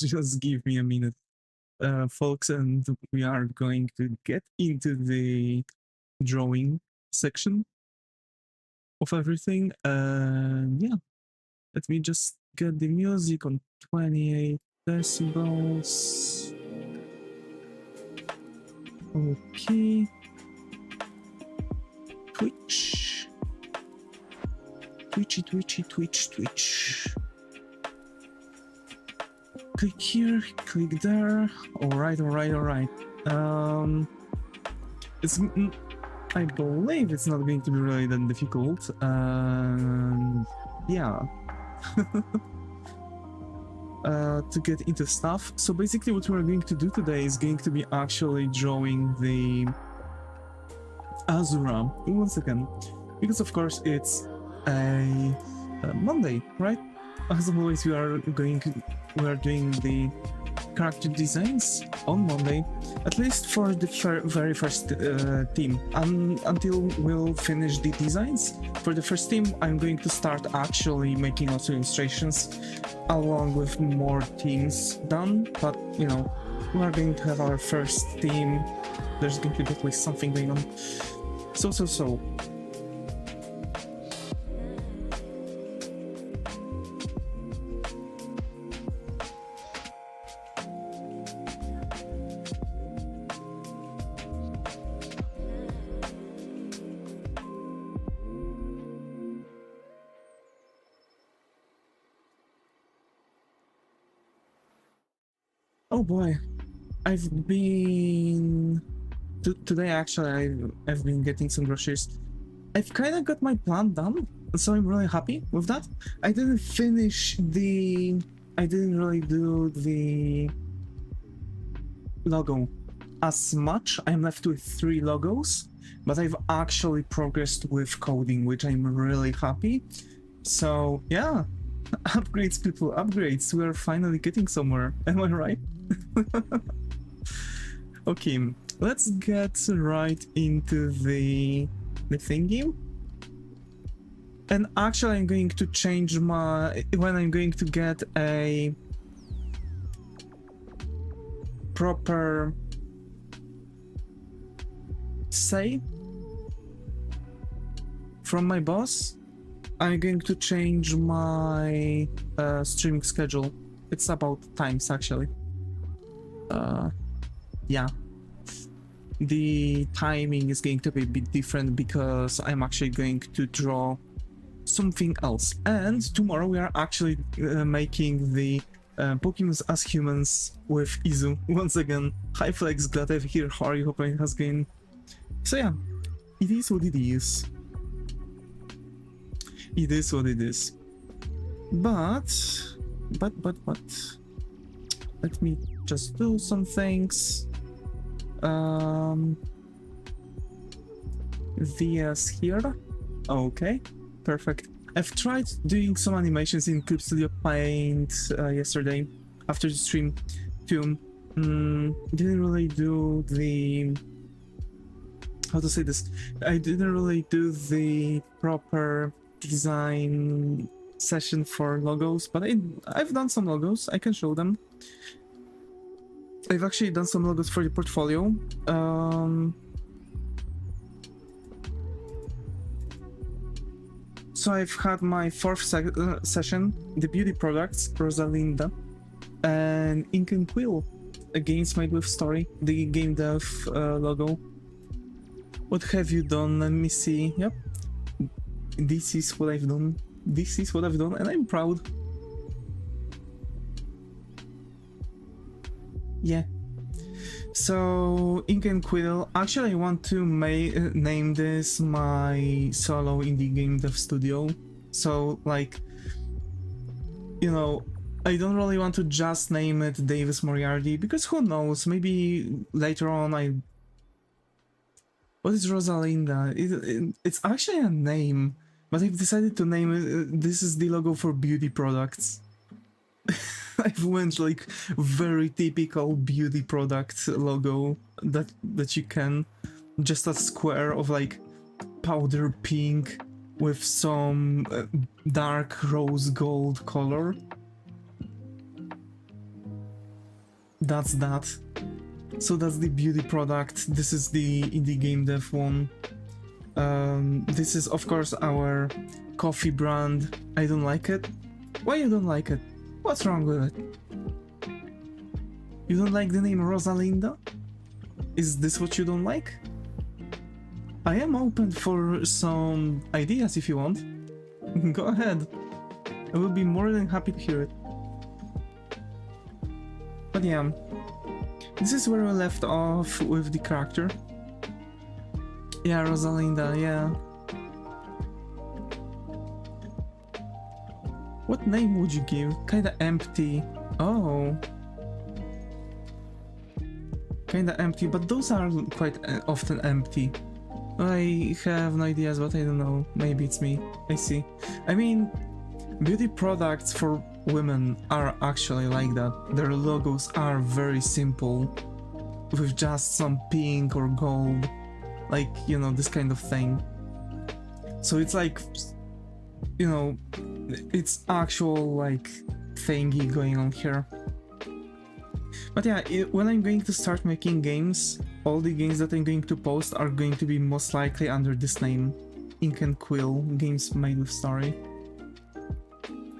Just give me a minute, folks, and we are going to get into the drawing section of everything. Yeah, let me just get the music on 28 decibels. Okay. Twitch. Twitchy, twitchy, twitch, twitch. Click here, click there. Alright. It's... I believe it's not going to be really that difficult. Yeah. To get into stuff. So basically what we're going to do today is going to be actually drawing the Azzura. One second. Because of course it's a Monday, right? As always, we are doing the character designs on Monday, at least for the very first team. Until we'll finish the designs for the first team, I'm going to start actually making also illustrations along with more teams done. But you know, we are going to have our first team. There's going to be at least something going on. So. Oh boy, I've been... Today actually I've been getting some groceries. I've kind of got my plan done, so I'm really happy with that. I didn't finish the... I didn't really do the logo as much. I'm left with 3 logos, but I've actually progressed with coding, which I'm really happy. So yeah, upgrades people, upgrades. We're finally getting somewhere, am I right? Okay, let's get right into the thingy. And actually I'm going to change my... when I'm going to get a proper say from my boss, I'm going to change my streaming schedule. It's about times actually. Yeah, the timing is going to be a bit different because I'm actually going to draw something else. And tomorrow we are actually making the Pokemon as humans with Izu once again. Hi Flex, glad to have you here. How are you? Hope it has been. So yeah, it is what it is. It is what it is. But let me just do some things. VS here. Okay, perfect. I've tried doing some animations in Clip Studio Paint yesterday after the stream too. Didn't really do the... how to say this? I didn't really do the proper design session for logos, but I've done some logos. I can show them. I've actually done some logos for the portfolio. So I've had my 4th session, the beauty products, Rosalinda, and Ink and Quill, a games made with story, the game dev logo. What have you done? Let me see. Yep, this is what I've done. This is what I've done, and I'm proud. Yeah. So Ink and Quill. Actually, I want to name this my solo indie game dev studio. So like, you know, I don't really want to just name it Devis Moriarty, because who knows, maybe later on what is Rosalinda? It's actually a name, but I've decided to name it... this is the logo for beauty products. I've went like very typical beauty product logo that you can, just a square of like powder pink with some dark rose gold color. that's that. So that's the beauty product. This is the indie game dev one. This is of course our coffee brand. I don't like it. Why you don't like it? What's wrong with it? You don't like the name Rosalinda? Is this what you don't like? I am open for some ideas if you want. Go ahead. I will be more than happy to hear it. But yeah, this is where we left off with the character. Yeah, Rosalinda, yeah. What name would you give? Kinda empty. Oh. Kinda empty, but those are quite often empty. I have no ideas, but I don't know. Maybe it's me. I see. I mean, beauty products for women are actually like that. Their logos are very simple, with just some pink or gold, like, you know, this kind of thing. So it's like, you know, it's actual like thingy going on here. But yeah, when I'm going to start making games, all the games that I'm going to post are going to be most likely under this name, Ink and Quill, games made with story.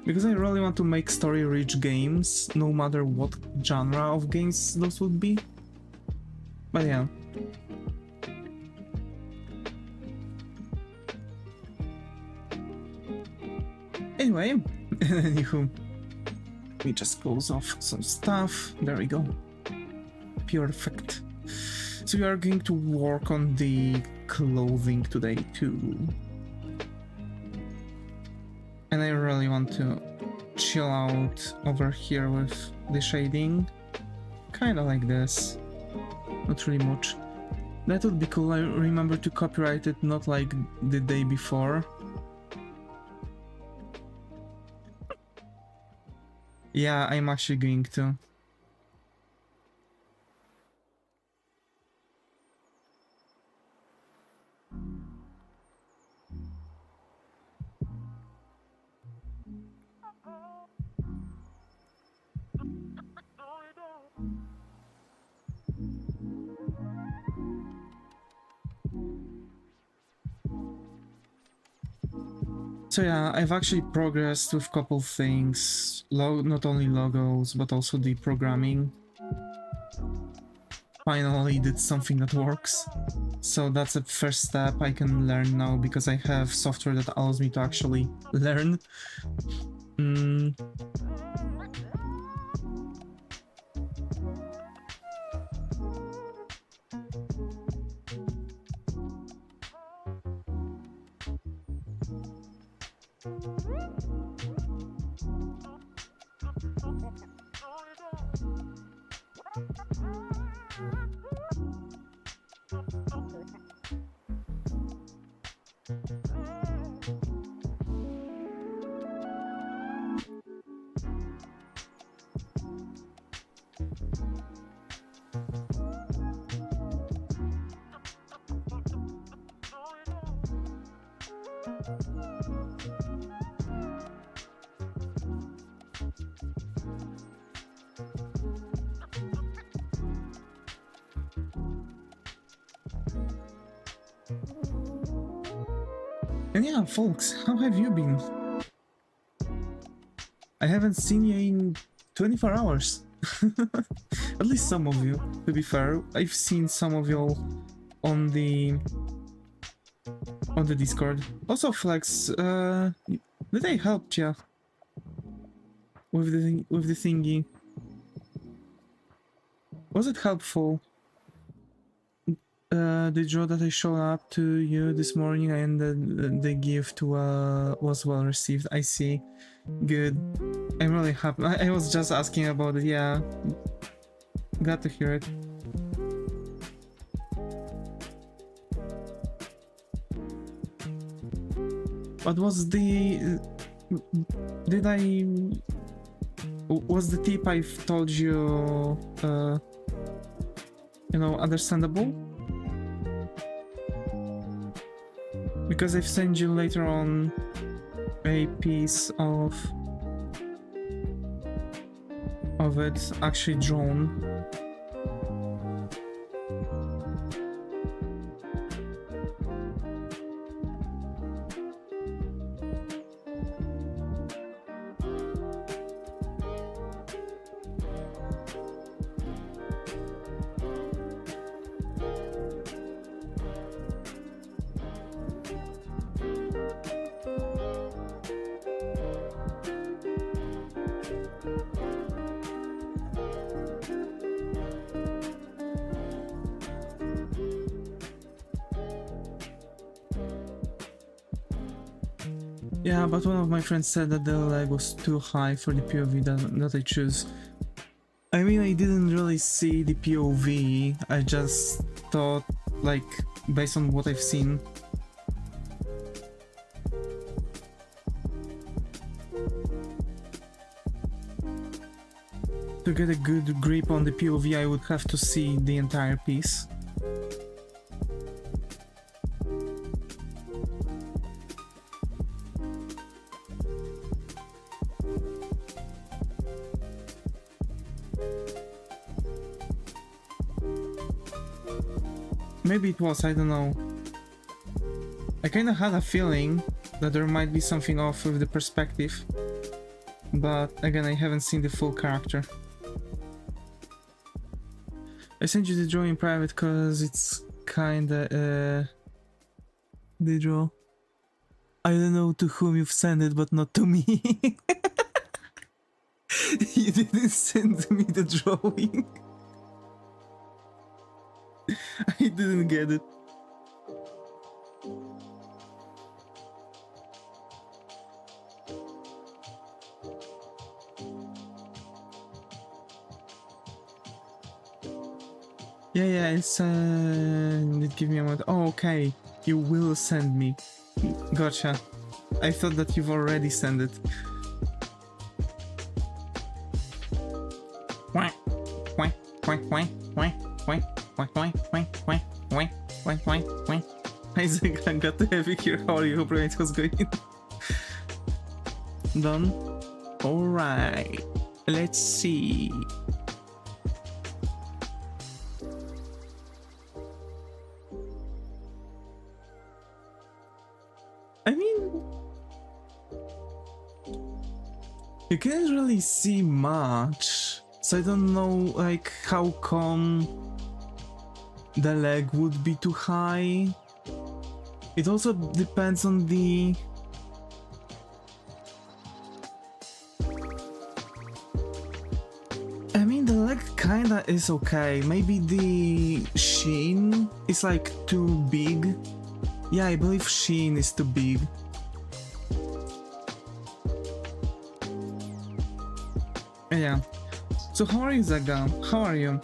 Because I really want to make story-rich games, no matter what genre of games those would be. But yeah. Anyway, anywho, we just close off some stuff. There we go. Perfect. So we are going to work on the clothing today too. And I really want to chill out over here with the shading. Kinda like this. Not really much. That would be cool. I remember to copyright it, not like the day before. Yeah, I'm actually going to. So yeah, I've actually progressed with a couple things, not only logos, but also the programming. Finally did something that works. So that's a first step I can learn now, because I have software that allows me to actually learn. And yeah, folks, how have you been? I haven't seen you in 24 hours. At least some of you, to be fair. I've seen some of y'all on the Discord. Also, Flex, did I help ya with the thingy? Was it helpful? The draw that I showed up to you this morning and the gift was well received. I see. Good. I'm really happy. I was just asking about it, yeah. Glad to hear it. What was the... Was the tip I've told you, you know, understandable? Because I've sent you later on a piece of of it actually drawn. Yeah, but one of my friends said that the lag was too high for the POV that I choose. I mean, I didn't really see the POV, I just thought, like, based on what I've seen. To get a good grip on the POV, I would have to see the entire piece. Maybe it was, I don't know. I kinda had a feeling that there might be something off with the perspective, but again, I haven't seen the full character. I sent you the drawing in private cause it's kinda the draw. I don't know to whom you've sent it, but not to me. You didn't send me the drawing. I didn't get it. Yeah, it's give me a moment. Oh, okay. You will send me. Gotcha. I thought that you've already sent it. Isaac, I got the heavy here. How are you? Hope it was going. Done. Alright. Let's see. I mean, you can't really see much, so I don't know, like, how come the lag would be too high. It also depends on the... I mean, the lag kinda is okay. Maybe the sheen is like too big. Yeah, I believe sheen is too big. Yeah. So how are you, Zaga? How are you?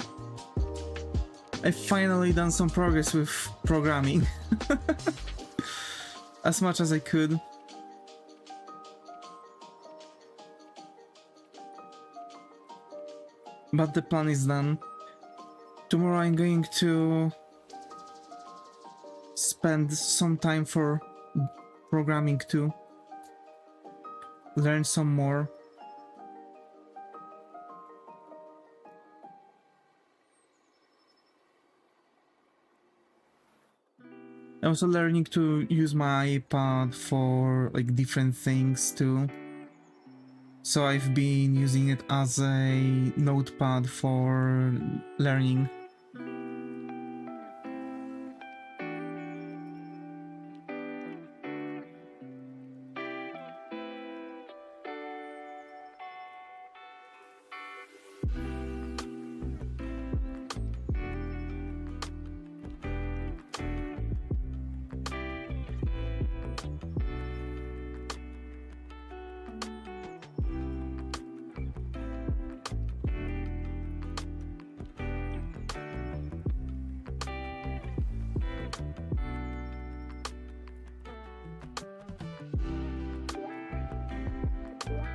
I finally done some progress with programming. As much as I could. But the plan is done. Tomorrow I'm going to spend some time for programming too. Learn some more. I'm also learning to use my iPad for like different things too. So I've been using it as a notepad for learning.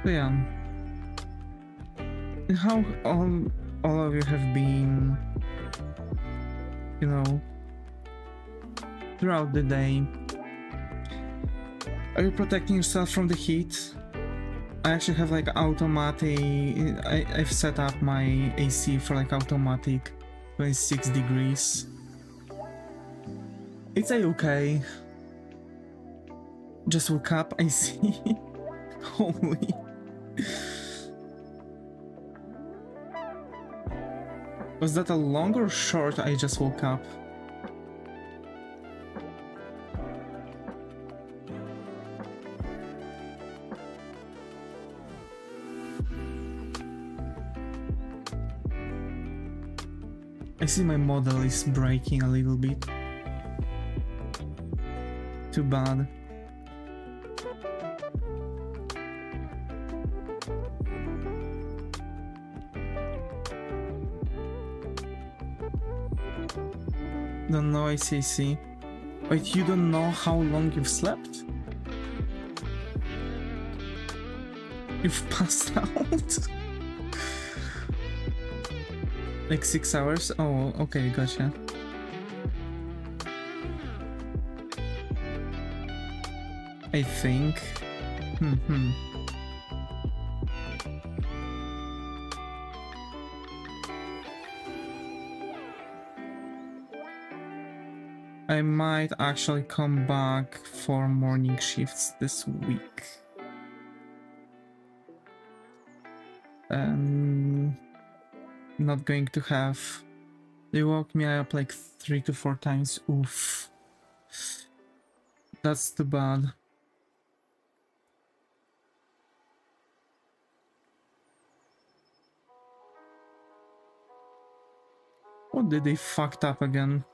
So yeah, and how all of you have been, you know, throughout the day. Are you protecting yourself from the heat? I actually have like automatic. I've set up my AC for like automatic 26 degrees. It's okay. Just woke up, I see. Holy. Was that a long or short? I just woke up. I see my model is breaking a little bit. Too bad. Don't know, I see. Wait, you don't know how long you've slept? You've passed out? Like 6 hours? Oh, okay, gotcha. I think. I might actually come back for morning shifts this week. Not going to have. They woke me up like 3 to 4 times. Oof. That's too bad. What did they fucked up again?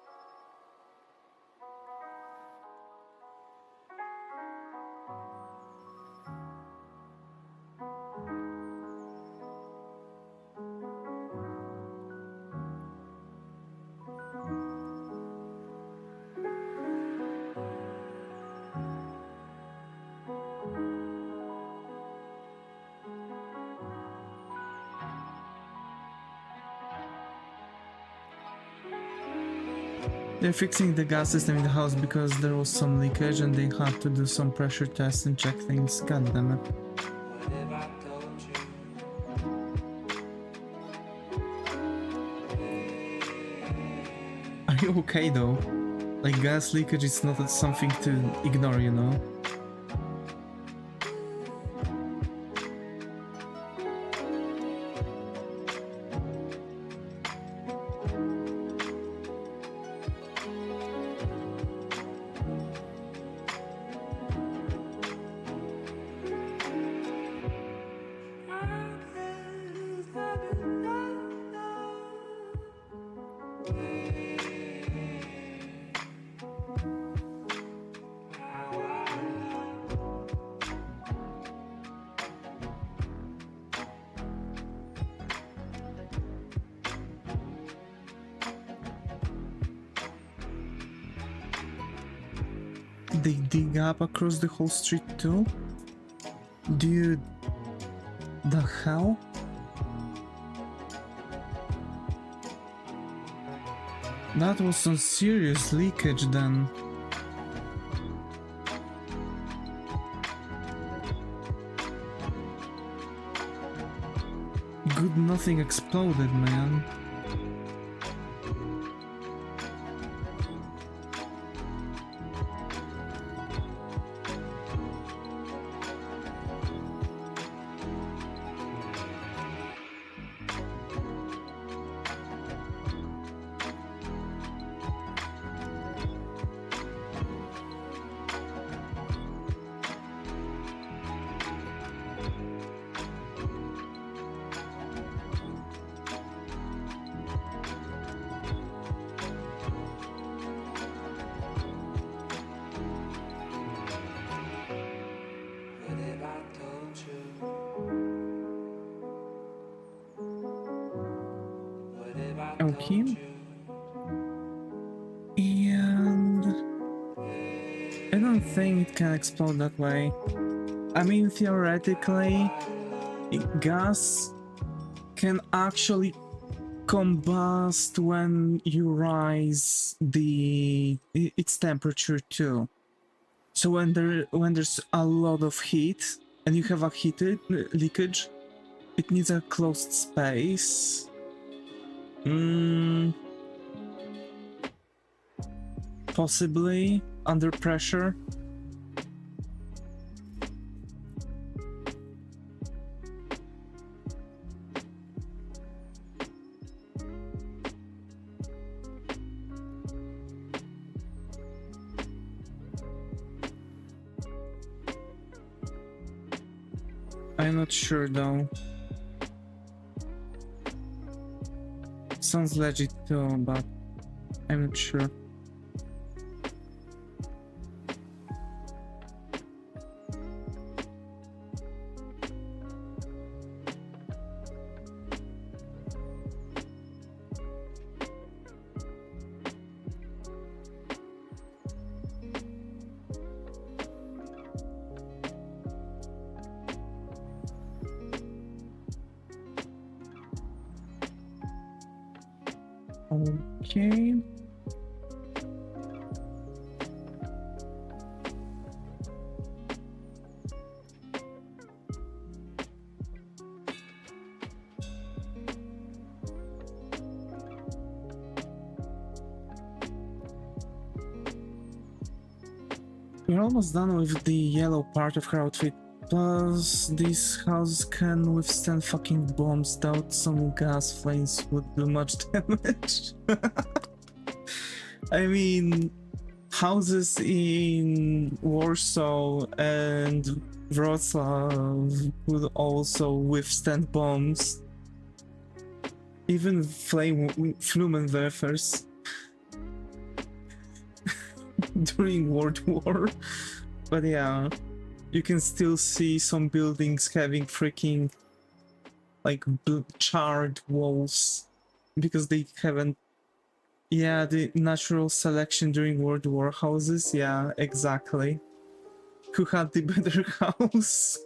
They're fixing the gas system in the house because there was some leakage and they had to do some pressure tests and check things. God damn it. Are you okay though? Like, gas leakage is not something to ignore, you know? They dig up across the whole street too? Dude, the hell? That was some serious leakage then. Good nothing exploded, man. Okay. And I don't think it can explode that way. I mean, theoretically, gas can actually combust when you rise its temperature too. So when there's a lot of heat and you have a heated leakage, it needs a closed space. Possibly under pressure. I'm not sure though. Sounds legit too, but I'm not sure. Okay. We're almost done with the yellow part of her outfit. Plus, this house can withstand fucking bombs. Doubt some gas flames would do much damage. I mean, houses in Warsaw and Wrocław would also withstand bombs. Even Flumenwerfers during World War. But yeah, you can still see some buildings having freaking like charred walls because they haven't. Yeah, the natural selection during World War houses. Yeah, exactly. Who had the better house?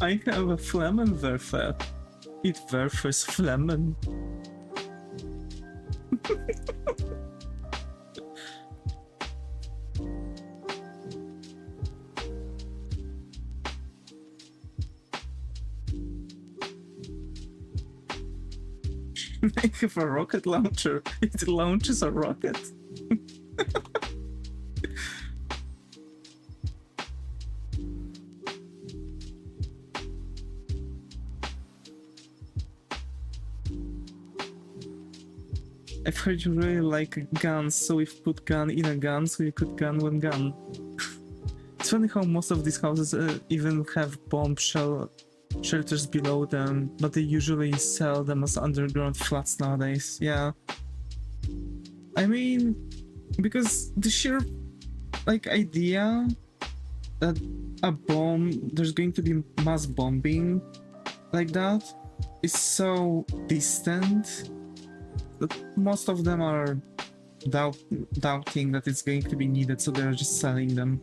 I have a Flammenwerfer. It werfers Flammen. I have a rocket launcher. It launches a rocket. I've heard you really like guns, so we've put gun in a gun so you could gun one gun. It's funny how most of these houses even have bomb shelters below them, but they usually sell them as underground flats nowadays. Yeah. I mean, because the sheer like idea that there's going to be mass bombing like that is so distant that most of them are doubting that it's going to be needed, so they're just selling them.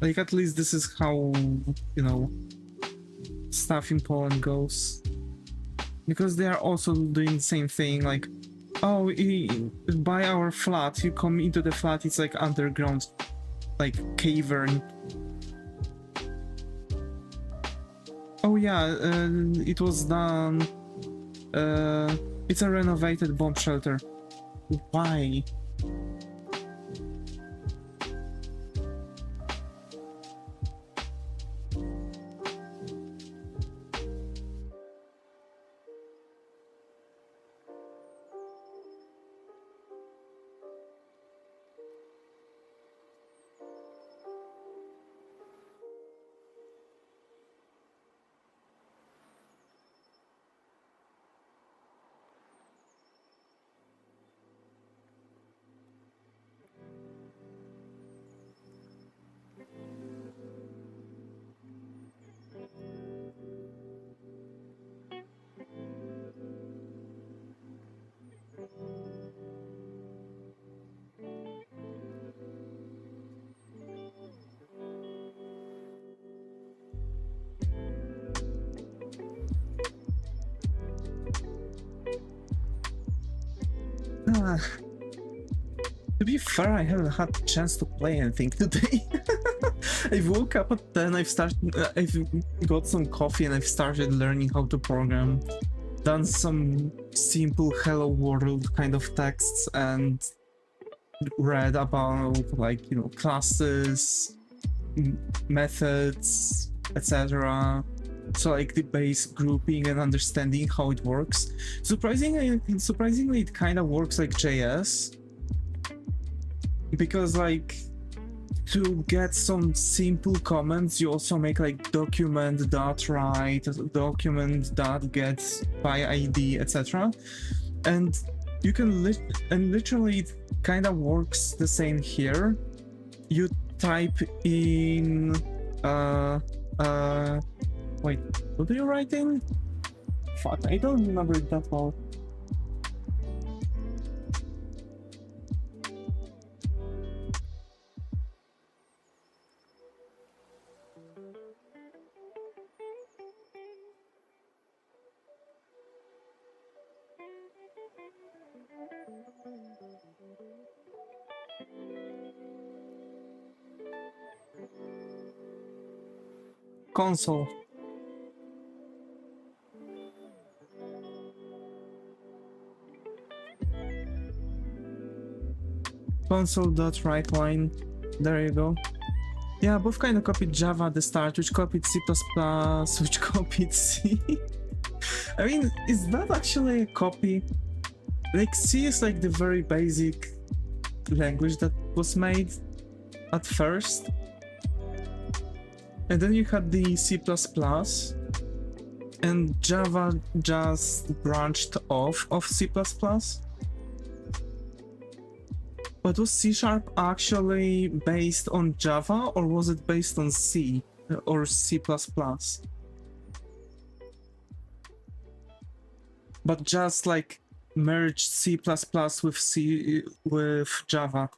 Like, at least this is how, you know, stuff in Poland goes. Because they are also doing the same thing, like, oh, buy our flat, you come into the flat, it's like underground, like, cavern. Oh yeah, it was done. It's a renovated bomb shelter. Why? To be fair, I haven't had a chance to play anything today. I woke up at 10, I've got some coffee and I've started learning how to program. Done some simple hello world kind of texts and read about, like, you know, classes, methods, etc. So like the base grouping and understanding how it works. Surprisingly it kind of works like JS, because like to get some simple comments you also make like document.write, document.get by ID, etc. And you can literally it kind of works the same here. You type in wait, what are you writing? Fuck, I don't remember it that well. Console. Console.writeline. There you go. Yeah, both kind of copied Java at the start, which copied C++, which copied C. I mean, is that actually a copy? Like, C is like the very basic language that was made at first. And then you had the C++, and Java just branched off of C++. But was C# actually based on Java, or was it based on C or C++? But just like merged C++ with Java.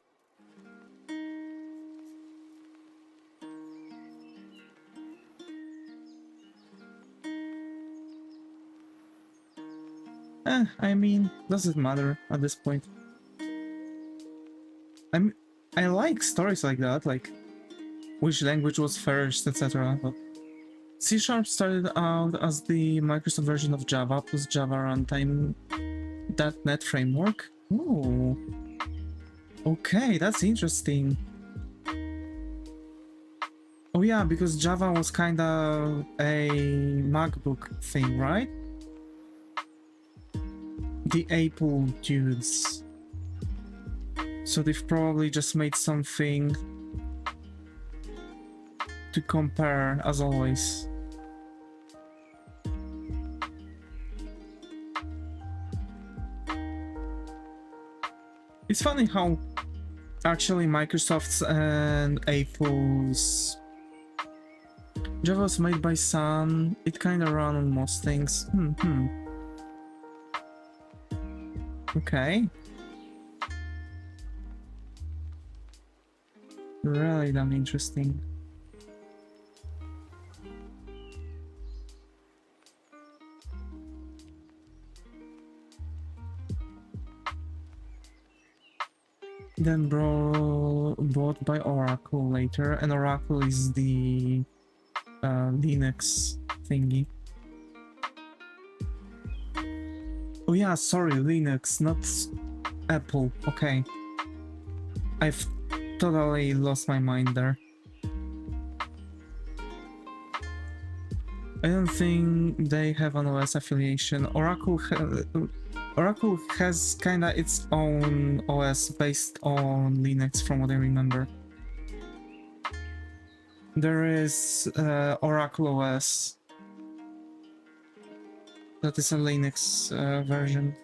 I mean, does it matter at this point? I like stories like that, like which language was first, etc. But C# started out as the Microsoft version of Java plus Java runtime .NET framework. Ooh. Okay, that's interesting. Oh yeah, because Java was kinda a MacBook thing, right? The Apple dudes. So they've probably just made something to compare, as always. It's funny how actually Microsoft's and Apple's Java was made by Sun. It kinda ran on most things. Okay. Really damn interesting. Then bought by Oracle later, and Oracle is the Linux thingy. Oh yeah, sorry, Linux, not Apple. Okay. I've totally lost my mind there. I don't think they have an OS affiliation. Oracle has kinda its own OS based on Linux, from what I remember. There is Oracle OS. That is a Linux version.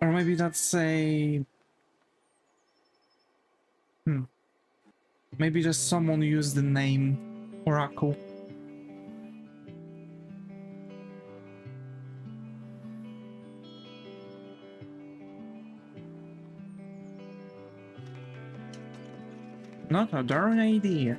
Or maybe that's a... Maybe just someone used the name Oracle. Not a darn idea.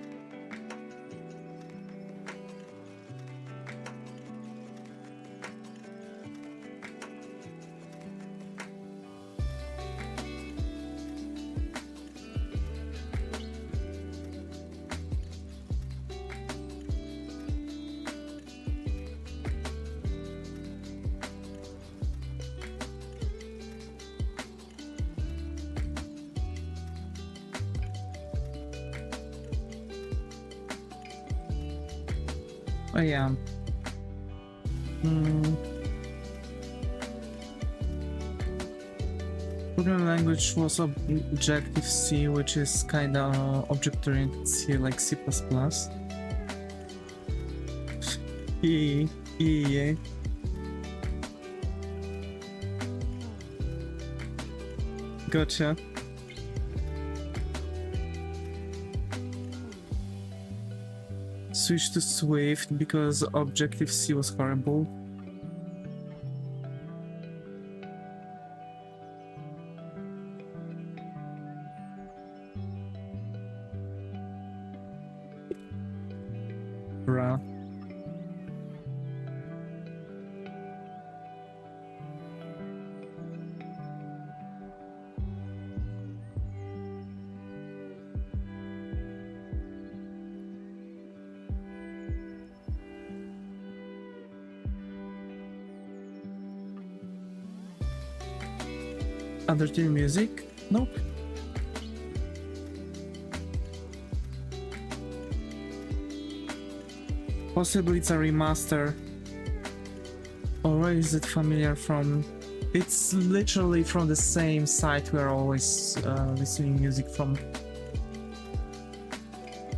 Oh yeah. Programming language was Objective-C, which is kinda object-oriented C, like C++. Yeah. Gotcha. Switched to Swift because Objective-C was horrible. Bruh. Undertale music? Nope. Possibly it's a remaster. Or is it familiar from... It's literally from the same site we're always listening music from.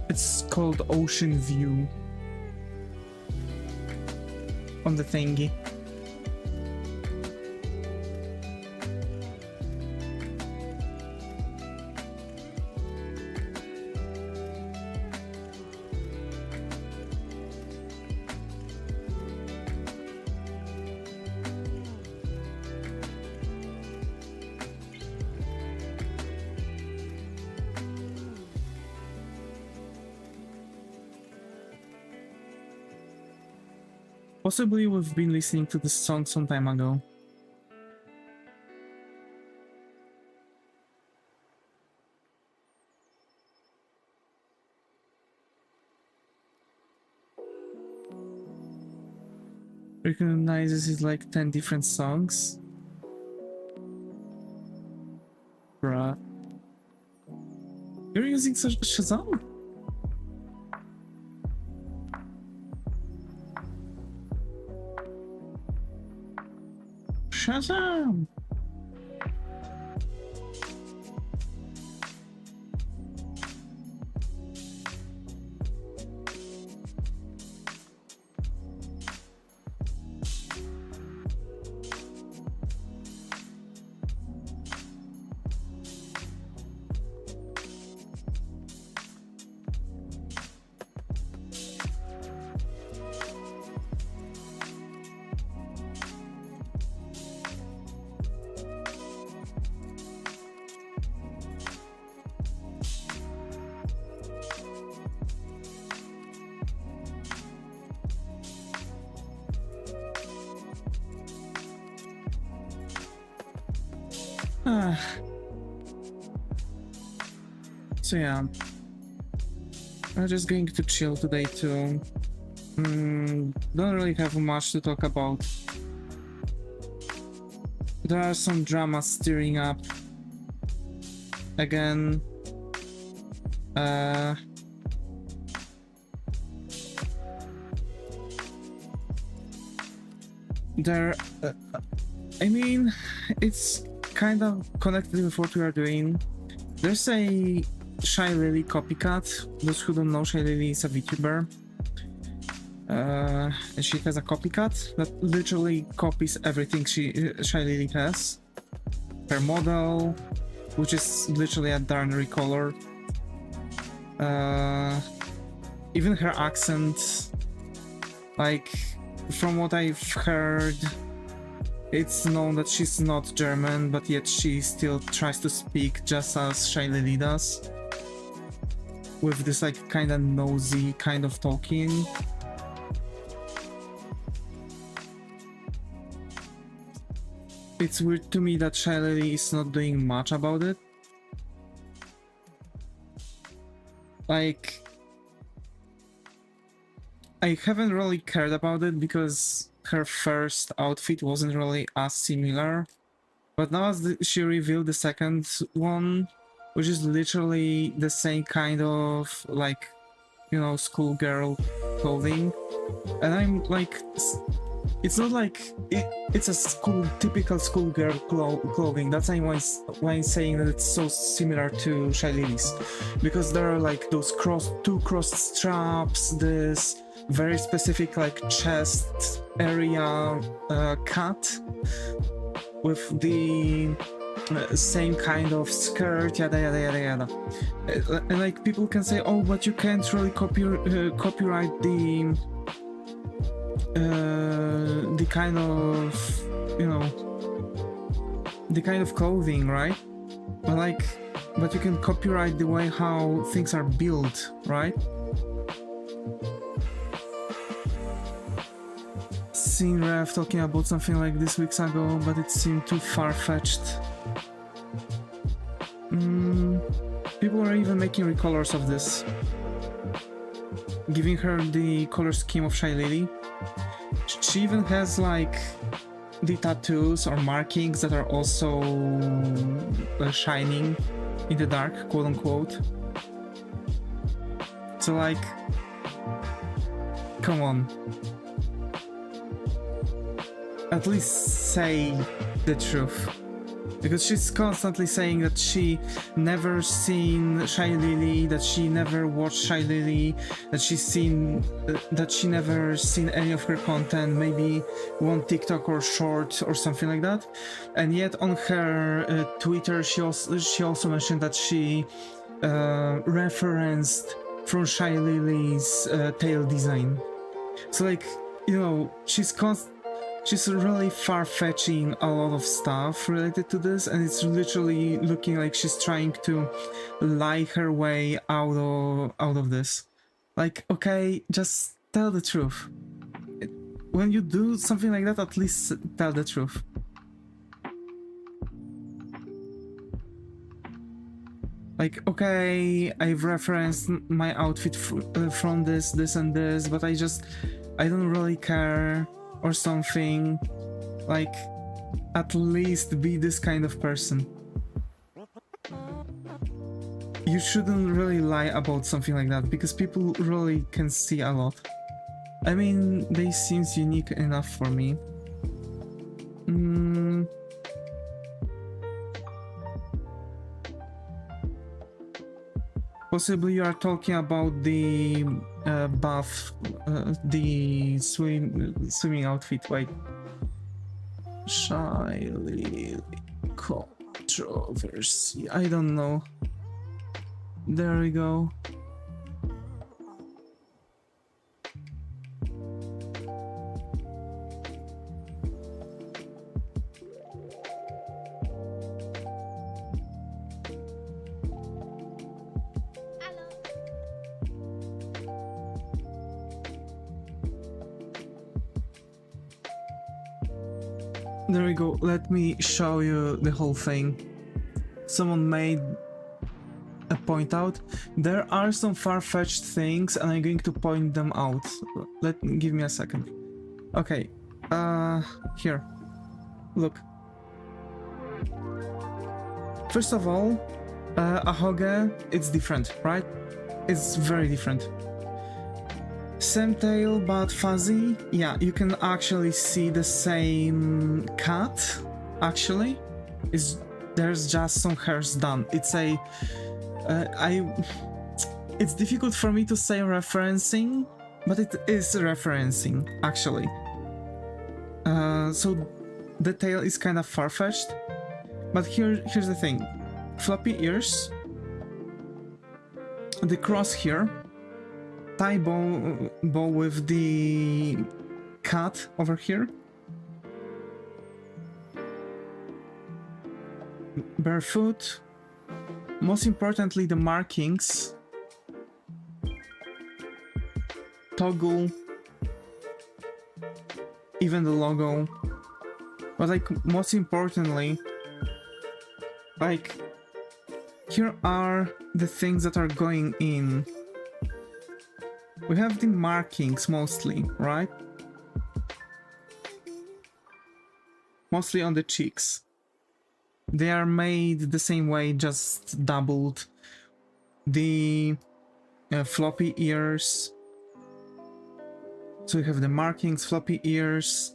It's called Ocean View. On the thingy. Possibly we've been listening to this song some time ago. Recognizes it like 10 different songs. Bruh. You're using Shazam? Shazam! So yeah, I'm just going to chill today too. Don't really have much to talk about. There are some dramas stirring up again. I mean, it's kind of connected with what we are doing. There's a Shy Lily copycat. Those who don't know, Shy Lily is a Vtuber. And she has a copycat that literally copies everything Shy Lily has. Her model, which is literally a darn recolor. Even her accent. Like, from what I've heard, it's known that she's not German, but yet she still tries to speak just as Shy Lily does. with this like kind of nosy kind of talking. It's weird to me that Shiley is not doing much about it. Like, I haven't really cared about it because her first outfit wasn't really as similar. But now as she revealed the second one, which is literally the same kind of, like, you know, schoolgirl clothing. And I'm like, it's not like, it's a typical schoolgirl clothing. That's why I'm saying that it's so similar to Shiley's. Because there are like those two crossed straps, this very specific like chest area cut with the same kind of skirt, yada yada yada yada. And like people can say, oh, but you can't really copyright the kind of, you know, the kind of clothing, right? But you can copyright the way how things are built, right? Seen Rev talking about something like this weeks ago, but it seemed too far-fetched. People are even making recolors of this, giving her the color scheme of Shy Lily. She even has like the tattoos or markings that are also shining in the dark, quote unquote. So like, come on. At least say the truth. Because she's constantly saying that she never seen Shy Lily, that she never watched Shy Lily, that she never seen any of her content, maybe one TikTok or short or something like that. And yet on her Twitter she also mentioned that she referenced from Shy Lily's tail design. So like, you know, she's really far-fetching a lot of stuff related to this, and it's literally looking like she's trying to lie her way out of this. Like, okay, just tell the truth. When you do something like that, at least tell the truth. Like, okay, I've referenced my outfit from this and this, but I don't really care. Or something. Like, at least be this kind of person. You shouldn't really lie about something like that, because people really can see a lot. I mean, they seems unique enough for me. Possibly you are talking about the buff, the swimming outfit. Wait, Shy Lily controversy. I don't know. There we go. There we go, let me show you the whole thing. Someone made a point out. There are some far-fetched things and I'm going to point them out. Give me a second. Okay, here. Look. First of all, Ahoge, it's different, right? It's very different. Same tail but fuzzy. Yeah, you can actually see the same cut. Actually, there's just some hairs done. It's difficult for me to say referencing, but it is referencing actually. So the tail is kind of far-fetched, but here's the thing: floppy ears, the cross here. Tie bow with the cut over here. Barefoot. Most importantly, the markings toggle, even the logo. But like, most importantly, like, here are the things that are going in. We have the markings mostly, right? Mostly on the cheeks. They are made the same way, just doubled. The floppy ears. So we have the markings, floppy ears.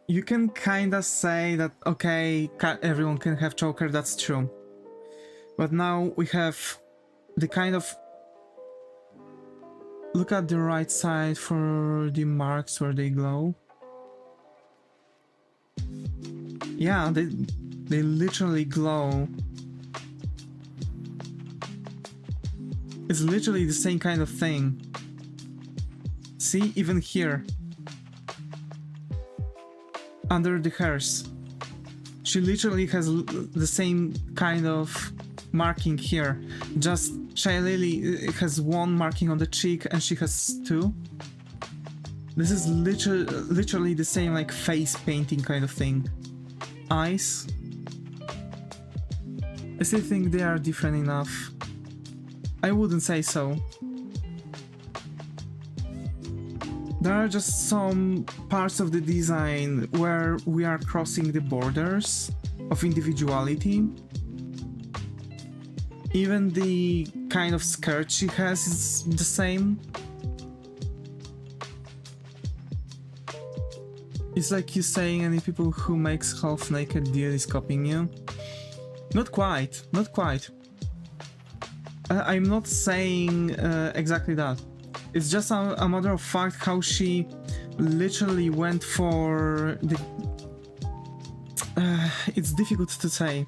You can kinda say that, okay, everyone can have choker, that's true. But now we have the kind of... Look at the right side for the marks where they glow. Yeah, they literally glow. It's literally the same kind of thing. See, even here. Under the hairs. She literally has the same kind of marking here. Just Shylily has one marking on the cheek and she has two. This is literally the same, like, face painting kind of thing. Eyes. I still think they are different enough. I wouldn't say so. There are just some parts of the design where we are crossing the borders of individuality. Even the kind of skirt she has is the same. It's like you saying any people who makes half-naked dude is copying you. Not quite, not quite. I'm not saying exactly that. It's just a matter of fact how she literally went for the... it's difficult to say.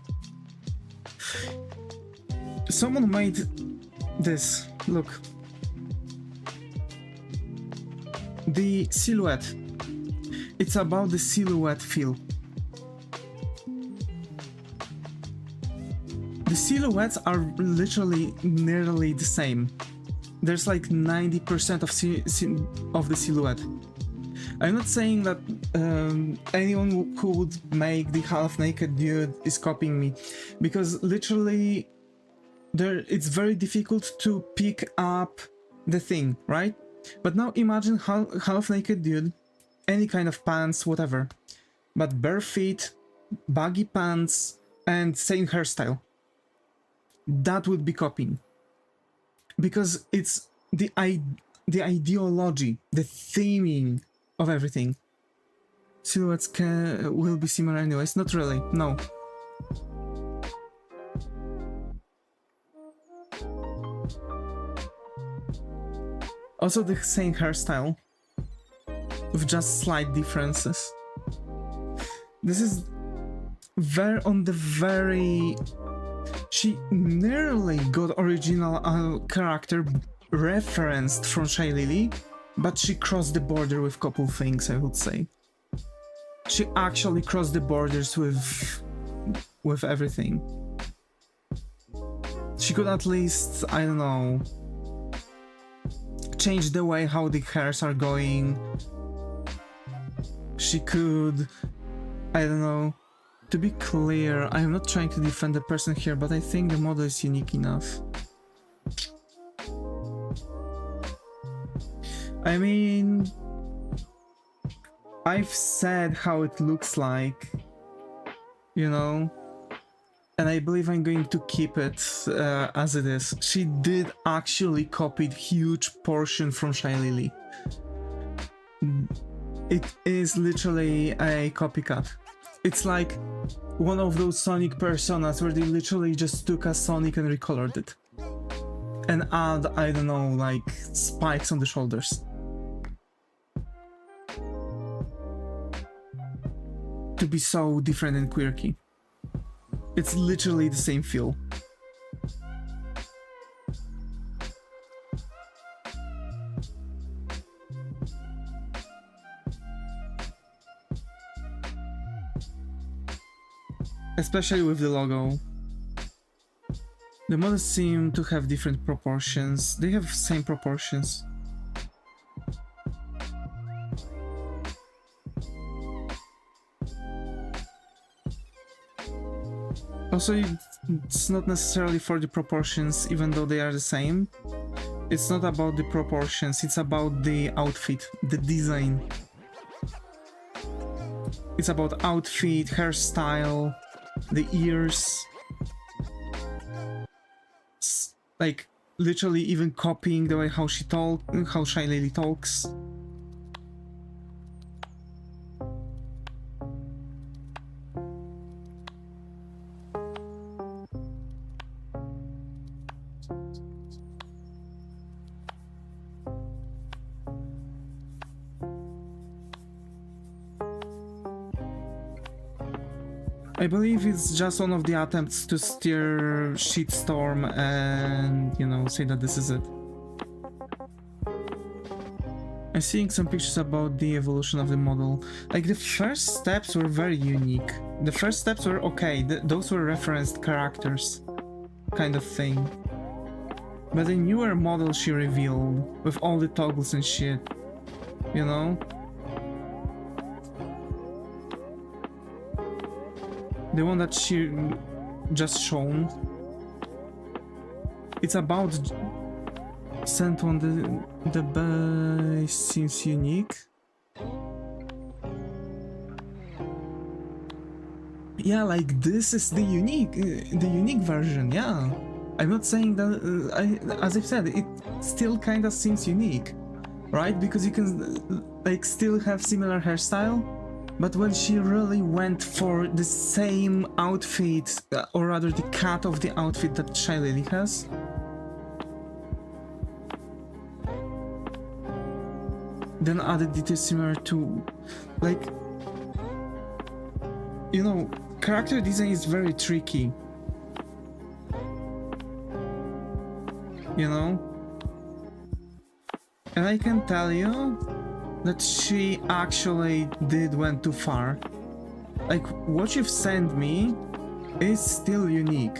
Someone made this, look. The silhouette. It's about the silhouette feel. The silhouettes are literally nearly the same. There's like 90% of the silhouette. I'm not saying that anyone who would make the half-naked dude is copying me, because literally it's very difficult to pick up the thing, right? But now imagine half-naked dude, any kind of pants, whatever, but bare feet, baggy pants, and same hairstyle. That would be copying. Because it's the ideology, the theming of everything. Silhouettes will be similar anyways. Not really, no. Also the same hairstyle, with just slight differences. This is very... She nearly got original character referenced from Shylily, but she crossed the border with couple things, I would say. She actually crossed the borders with everything. She could at least, I don't know, change the way how the hairs are going. She could, I don't know. To be clear, I am not trying to defend the person here, but I think the model is unique enough. I mean, I've said how it looks like, you know, and I believe I'm going to keep it as it is. She did actually copy huge portion from Shylily. It is literally a copycat. It's like one of those Sonic personas where they literally just took a Sonic and recolored it. And add, I don't know, like spikes on the shoulders. To be so different and quirky. It's literally the same feel. Especially with the logo. The models seem to have different proportions. They have same proportions. Also, it's not necessarily for the proportions, even though they are the same. It's not about the proportions, it's about the outfit, the design. It's about outfit, hairstyle, the ears. Like, literally even copying the way how Shy Lady talks. I believe it's just one of the attempts to steer shitstorm and, you know, say that this is it. I'm seeing some pictures about the evolution of the model. Like, the first steps were very unique. The first steps were okay, those were referenced characters, kind of thing. But the newer model she revealed, with all the toggles and shit, you know? The one that she just shown. It's about sent on the base seems unique. Yeah, like this is the unique version. Yeah, I'm not saying that. As I've said, it still kind of seems unique, right? Because you can like still have similar hairstyle. But when she really went for the same outfit, or rather the cut of the outfit that Shy Lady has, then added details similar to, like, you know, character design is very tricky, you know? And I can tell you that she actually went too far. Like, what you've sent me is still unique.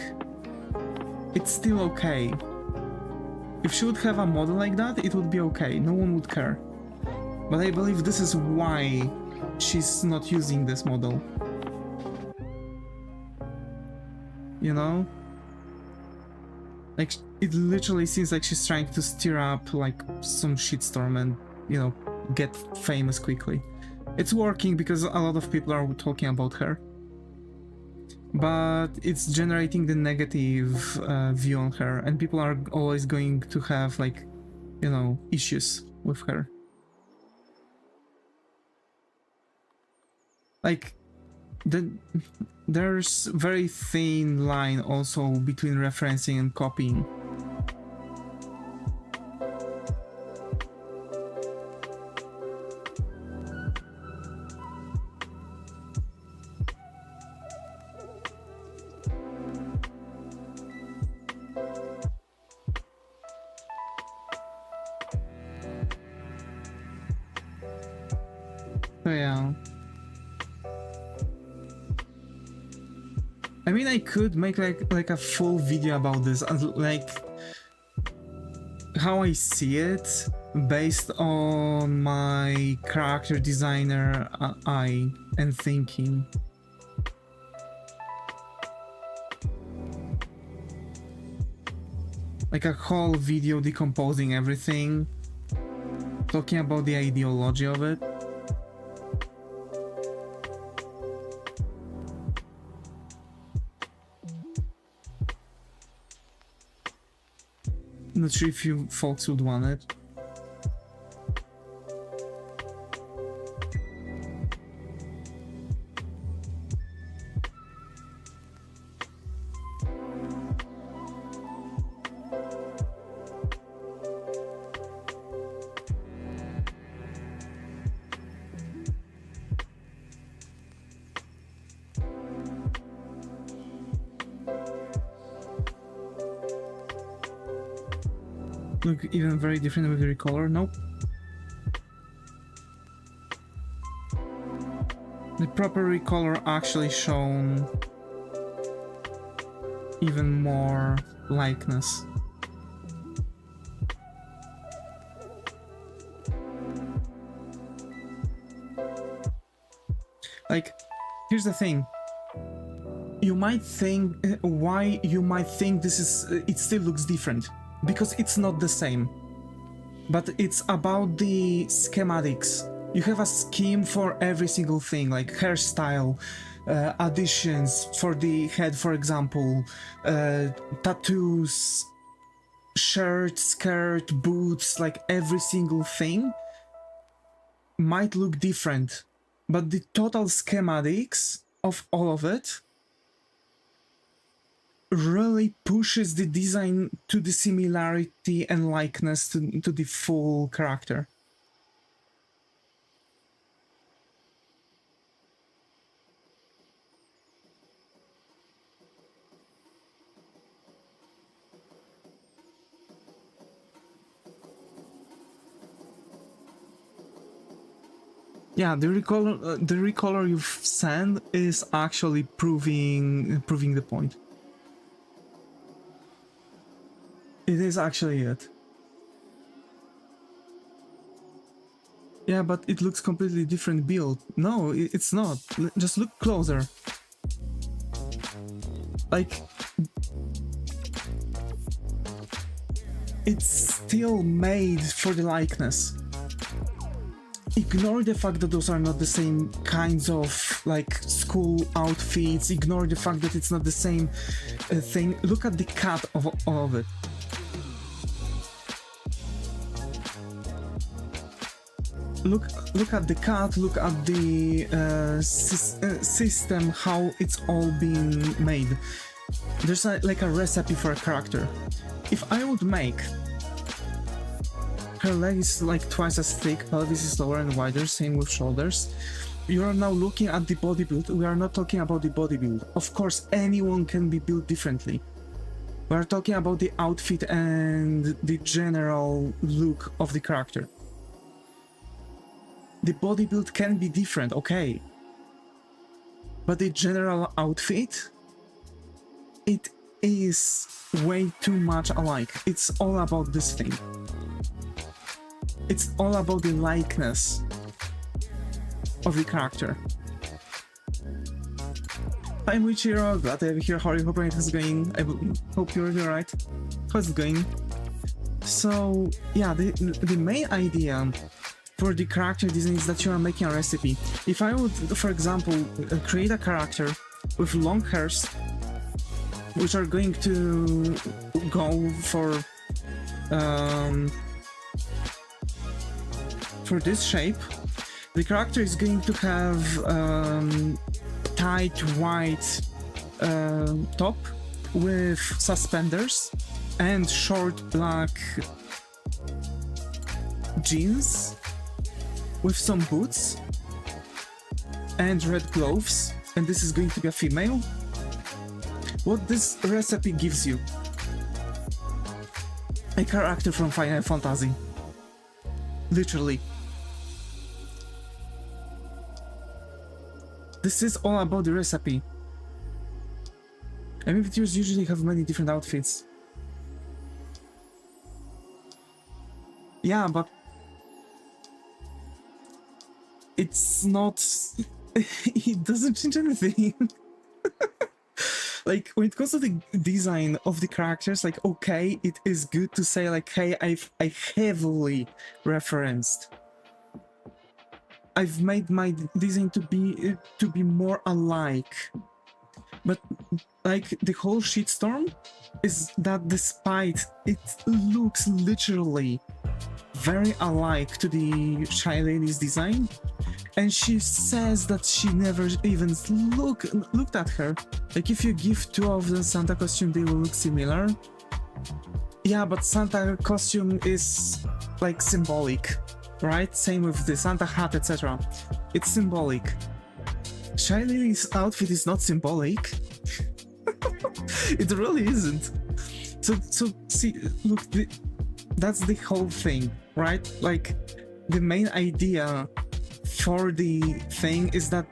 It's still okay. If she would have a model like that, it would be okay. No one would care. But I believe this is why she's not using this model. You know? Like, it literally seems like she's trying to stir up, like, some shitstorm and, you know, get famous quickly. It's working because a lot of people are talking about her, but it's generating the negative view on her, and people are always going to have, like, you know, issues with her. Like, there's very thin line also between referencing and copying. So yeah. I mean, I could make like a full video about this, like how I see it based on my character designer eye and thinking. Like a whole video decomposing everything, talking about the ideology of it. Not sure if you folks would want it. Look even very different with the recolor. Nope. The proper recolor actually shown even more likeness. Like, here's the thing. you might think why you might think this is it still looks different, because it's not the same, but it's about the schematics. You have a scheme for every single thing, like hairstyle, additions for the head, for example, tattoos, shirt, skirt, boots, like every single thing might look different, but the total schematics of all of it really pushes the design to the similarity and likeness to the full character. Yeah, the recolor you've sent is actually proving the point. It is actually it. Yeah, but it looks completely different build. No, it's not. Just look closer. Like, it's still made for the likeness. Ignore the fact that those are not the same kinds of like school outfits. Ignore the fact that it's not the same thing. Look at the cut of all of it. Look at the cut. Look at the system, how it's all being made. There's like a recipe for a character. If I would make her leg is like twice as thick, pelvis is lower and wider, same with shoulders. You are now looking at the body build. We are not talking about the body build. Of course, anyone can be built differently. We are talking about the outfit and the general look of the character. The body build can be different, okay. But the general outfit, it is way too much alike. It's all about this thing. It's all about the likeness of the character. I'm Wichiro, glad to have you here. How are you? Hope it's going. I hope you're alright. How's it going? So yeah, the main idea for the character design is that you are making a recipe. If I would, for example, create a character with long hairs, which are going to go for this shape, the character is going to have tight white top with suspenders and short black jeans with some boots and red gloves, and this is going to be a female. What this recipe gives you? A character from Final Fantasy. Literally. This is all about the recipe. I mean, Vtubers usually have many different outfits. Yeah, but it's not... it doesn't change anything. Like, when it comes to the design of the characters, like, okay, it is good to say, like, hey, I heavily referenced. I've made my design to be more alike. But, like, the whole shitstorm is that despite it looks literally very alike to the Shy Lady's design, and she says that she never even looked at her. Like, if you give two of the Santa costume, they will look similar. Yeah, but Santa costume is like symbolic, right? Same with the Santa hat, etc. It's symbolic. Shy Lady's outfit is not symbolic. It really isn't. So see, look, that's the whole thing, right? Like, the main idea for the thing is that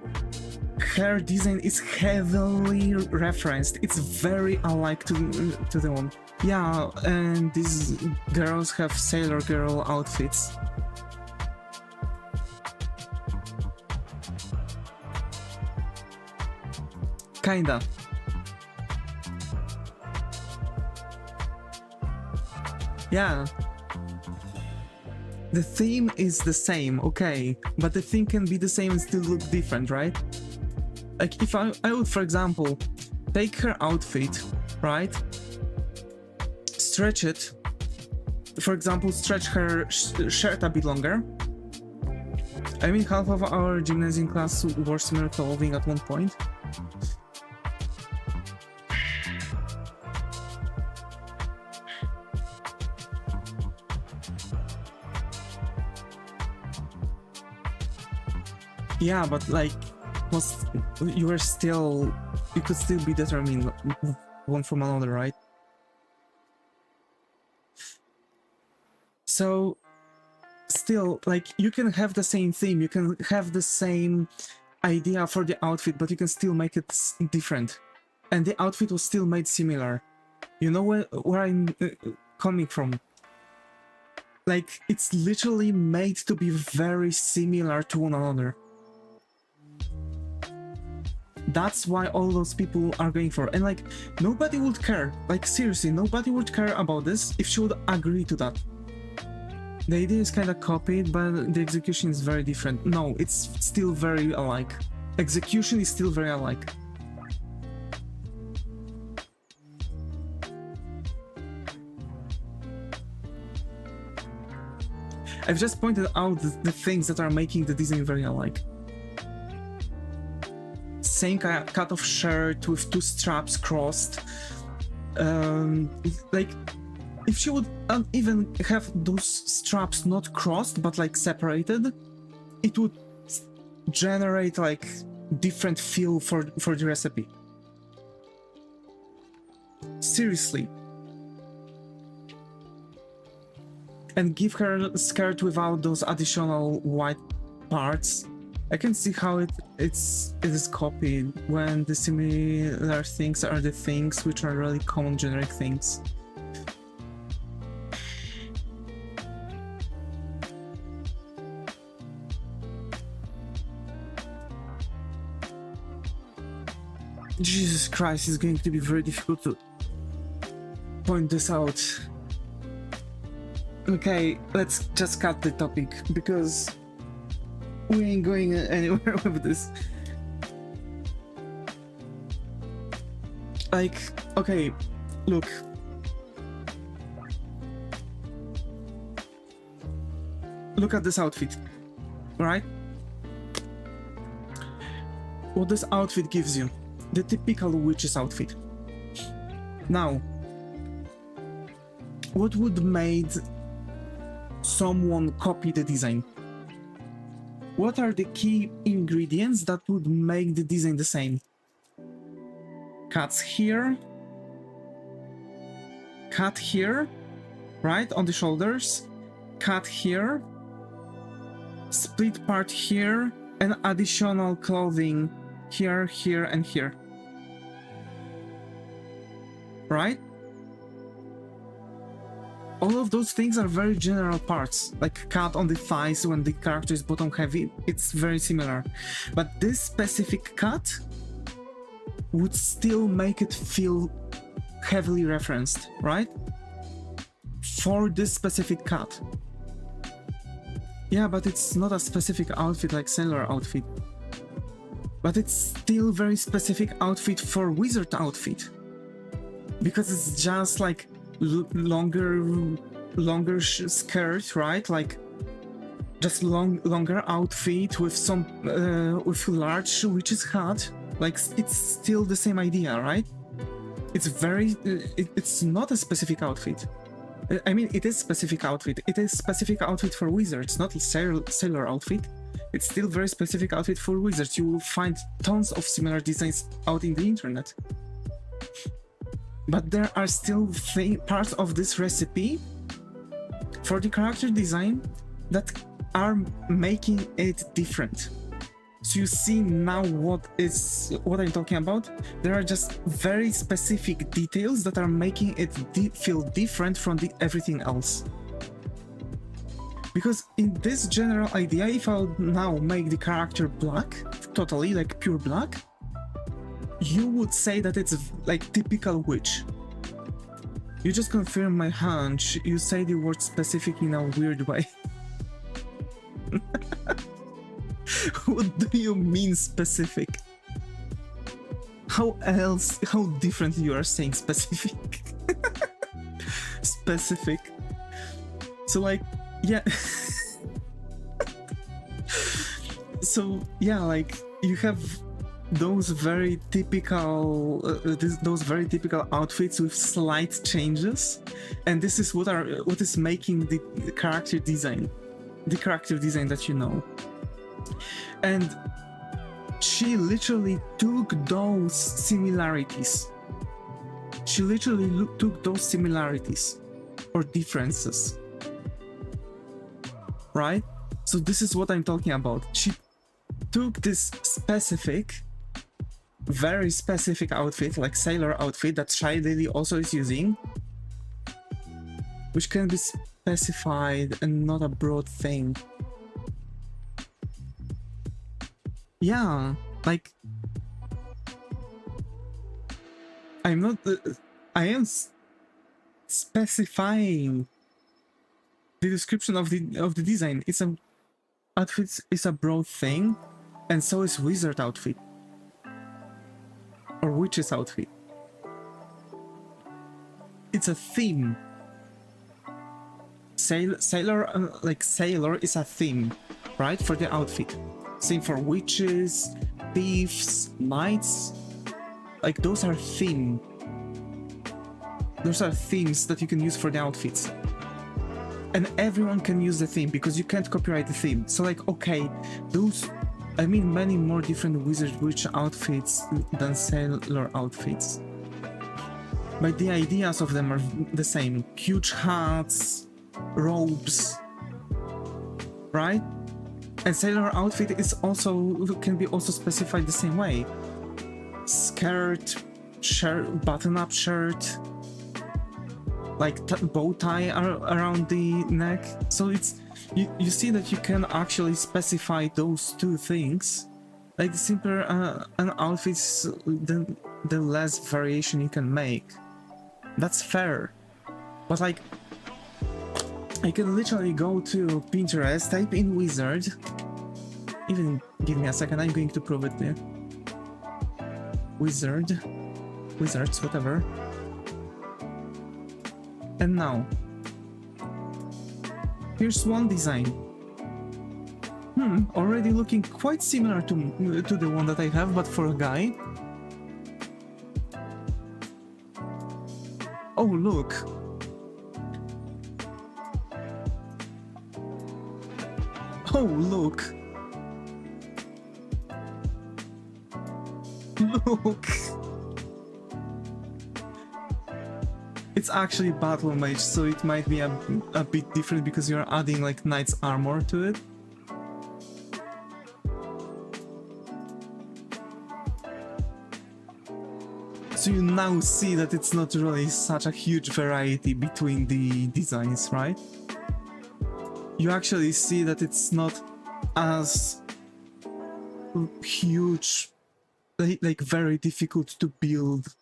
her design is heavily referenced. It's very alike to the one. Yeah, and these girls have Sailor Girl outfits. Kinda. Yeah. The theme is the same, okay, but the theme can be the same and still look different, right? Like if I would, for example, take her outfit, right? Stretch it. For example, stretch her shirt a bit longer. I mean, half of our gymnasium class wore similar clothing at one point. Yeah, but like, you could still be determined one from another, right? So, still, like, you can have the same theme, you can have the same idea for the outfit, but you can still make it different. And the outfit was still made similar. You know where I'm coming from? Like, it's literally made to be very similar to one another. That's why all those people are going for it. And like, nobody would care. Like, seriously, nobody would care about this if she would agree to that. The idea is kind of copied, but the execution is very different. No, it's still very alike. Execution is still very alike. I've just pointed out the things that are making the design very alike. Same cut of shirt with two straps crossed. Like, if she would even have those straps not crossed but like separated, it would generate like different feel for the recipe. Seriously. And give her a skirt without those additional white parts. I can see how it is copied when the similar things are the things which are really common generic things. Jesus Christ, it's going to be very difficult to point this out. Okay, let's just cut the topic because we ain't going anywhere with this. Like, okay, look. Look at this outfit, right? What this outfit gives you. The typical witch's outfit. Now, what would made someone copy the design? What are the key ingredients that would make the design the same? Cuts here, cut here, right, on the shoulders, cut here, split part here, and additional clothing here, here, and here. Right? All of those things are very general parts, like cut on the thighs when the character is bottom heavy, it's very similar. But this specific cut would still make it feel heavily referenced, right? For this specific cut. Yeah, but it's not a specific outfit like sailor outfit. But it's still very specific outfit for wizard outfit. Because it's just like longer skirt, right? Like just longer outfit with some with large witch's hat. Like it's still the same idea, right? It's very it's not a specific outfit. I mean, it is specific outfit. It is specific outfit for wizards, not a sailor outfit. It's still very specific outfit for wizards. You will find tons of similar designs out in the internet. But there are still parts of this recipe for the character design that are making it different. So you see now what I'm talking about. There are just very specific details that are making it feel different from everything else. Because in this general idea, if I would now make the character black, totally like pure black, you would say that it's like typical witch. You just confirm my hunch. You say the word specific in a weird way. What do you mean specific? How different you are saying specific? Specific. So like, yeah. So yeah, like you have those very typical outfits with slight changes, and this is what is making the character design that you know. And she literally took those similarities. She literally took those similarities or differences, right? So this is what I'm talking about. She took this very specific outfit, like sailor outfit that Shy Lily also is using, which can be specified and not a broad thing. Yeah, like I am specifying the description of the design. Outfits is a broad thing, and so is wizard outfit or witch's outfit. It's a theme. Sailor is a theme, right, for the outfit. Same for witches, thieves, knights. Like those are themes that you can use for the outfits. And everyone can use the theme because you can't copyright the theme. So like, okay, many more different wizard witch outfits than sailor outfits. But the ideas of them are the same. Huge hats, robes, right? And sailor outfit can be also specified the same way. Skirt, shirt, button-up shirt, like bow tie around the neck. So it's you see that you can actually specify those two things. Like the simpler an outfit, the less variation you can make. That's fair. But like, I can literally go to Pinterest, type in wizard. Even give me a second, I'm going to prove it there. Wizards, whatever. And now, here's one design. Already looking quite similar to the one that I have, but for a guy. Oh, look. Oh, look. Look. It's actually battle mage, so it might be a bit different because you're adding like knight's armor to it. So you now see that it's not really such a huge variety between the designs, right? You actually see that it's not as huge, like very difficult to build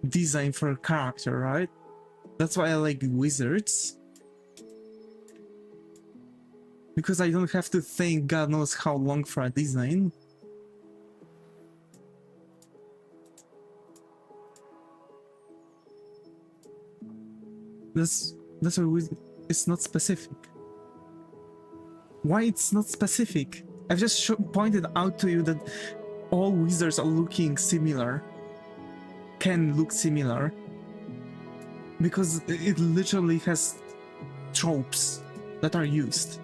design for a character, right? That's why I like wizards. Because I don't have to think God knows how long for a design. That's why it's not specific. Why it's not specific? I've just pointed out to you that all wizards are looking similar. Can look similar. Because it literally has tropes that are used.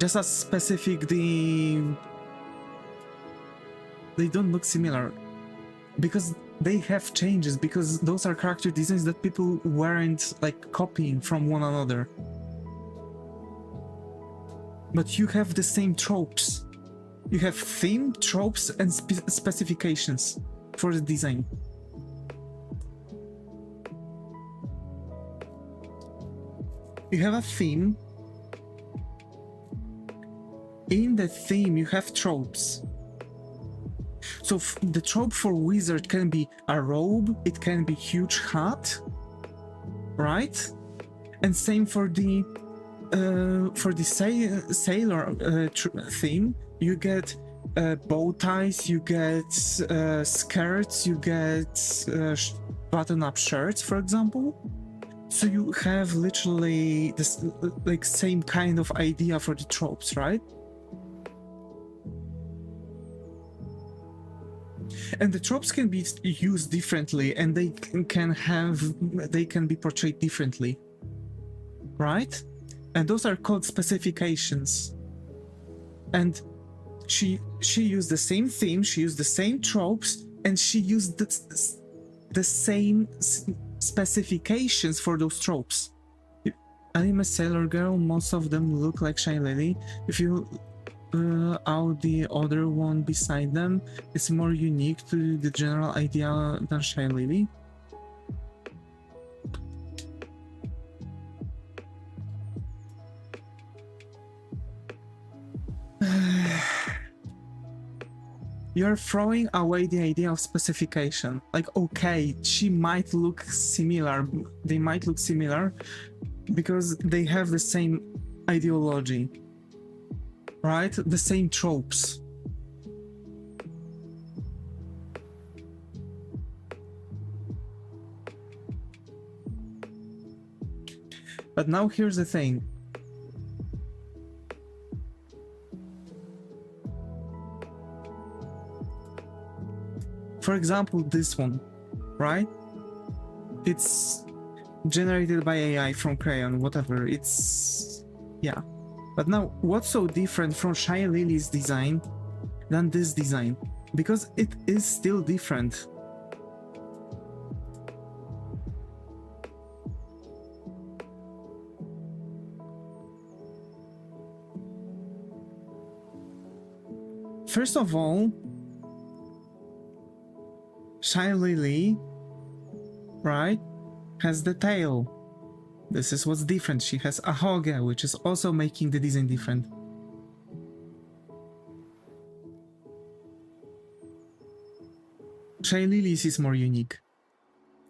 Just as specific, they don't look similar. Because they have changes, because those are character designs that people weren't like copying from one another. But you have the same tropes. You have theme, tropes, and specifications for the design. You have a theme. In the theme, you have tropes. So the trope for wizard can be a robe, it can be huge hat, right? And same for the sailor theme. You get bow ties, you get skirts, you get button-up shirts, for example. So you have literally this like same kind of idea for the tropes, right? And the tropes can be used differently, and they can be portrayed differently, right? And those are called specifications. And she used the same theme, she used the same tropes, and she used the same specifications for those tropes. I'm a sailor girl, most of them look like Shy Lily. If you out the other one beside them, it's more unique to the general idea than Shy Lily. You're throwing away the idea of specification. Like, okay, she might look similar, they might look similar because they have the same ideology, right? The same tropes. But now here's the thing. For example, this one, right? It's generated by AI from Crayon, whatever, it's... yeah. But now, what's so different from Shy Lily's design than this design? Because it is still different. First of all, Shy Lily, right, has the tail. This is what's different. She has a hoge, which is also making the design different. Shy Lily's is more unique.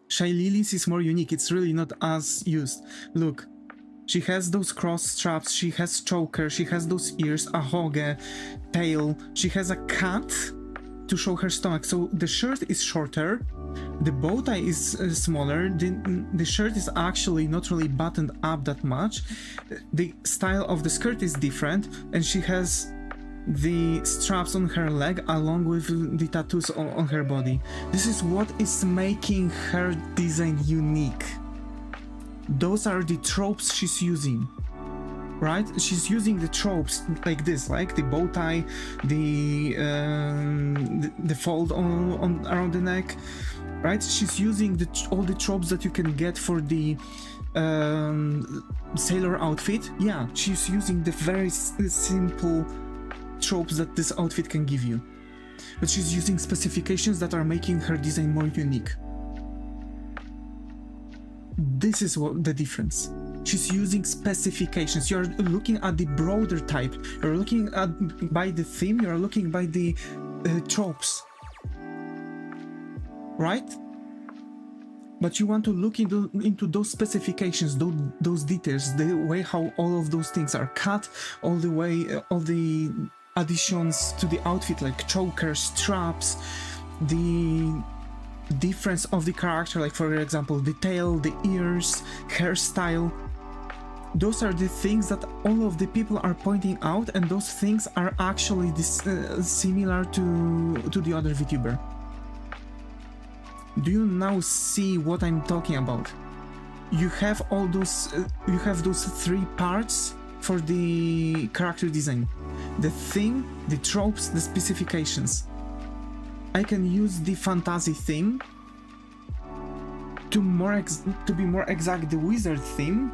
Shy Lily's is more unique. It's really not as used. Look, she has those cross straps, she has choker, she has those ears, a hoge, tail, she has a cat to show her stomach. So the shirt is shorter, the bow tie is smaller, the shirt is actually not really buttoned up that much, the style of the skirt is different, and she has the straps on her leg along with the tattoos on her body. This is what is making her design unique. Those are the tropes she's using. Right? She's using the tropes like this, like the bow tie, the fold on around the neck, right? She's using all the tropes that you can get for the sailor outfit. Yeah, she's using the very simple tropes that this outfit can give you. But she's using specifications that are making her design more unique. This is what the difference. She's using specifications. You're looking at the broader type. You're looking at by the theme. You're looking by the tropes, right? But you want to look into those specifications, those details, the way how all of those things are cut, all the way, all the additions to the outfit, like chokers, straps, the difference of the character, like for example the tail, the ears, hairstyle. Those are the things that all of the people are pointing out, and those things are actually similar to the other Vtuber. Do you now see what I'm talking about? You have all those you have those three parts for the character design: the theme, the tropes, the specifications. I can use the fantasy theme to be more exact, the wizard theme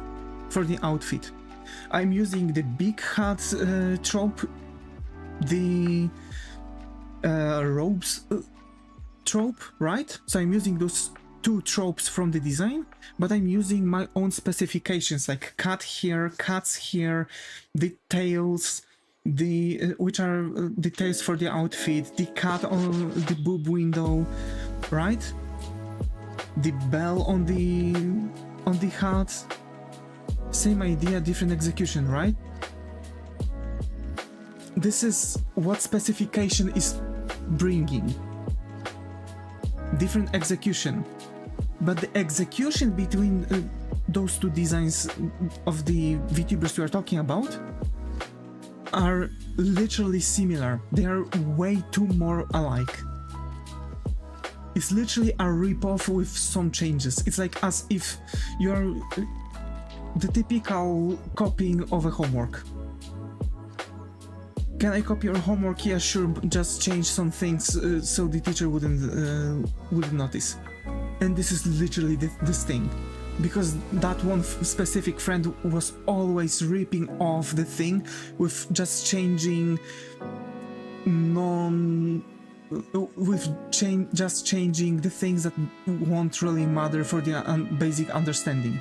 for the outfit. I'm using the big hat trope, the robes trope, right? So I'm using those two tropes from the design, but I'm using my own specifications, like cat here, cats here, the tails, which are details for the outfit, the cat on the boob window, right? The bell on the on the hat, same idea, different execution, right? This is what specification is bringing. Different execution. But the execution between those two designs of the VTubers we are talking about are literally similar. They are way too more alike. It's literally a ripoff with some changes. It's like as if you're the typical copying of a homework. Can I copy your homework? Yeah, sure, just change some things so the teacher wouldn't notice. And this is literally this thing. Because that one specific friend was always ripping off the thing with just changing just changing the things that won't really matter for the basic understanding.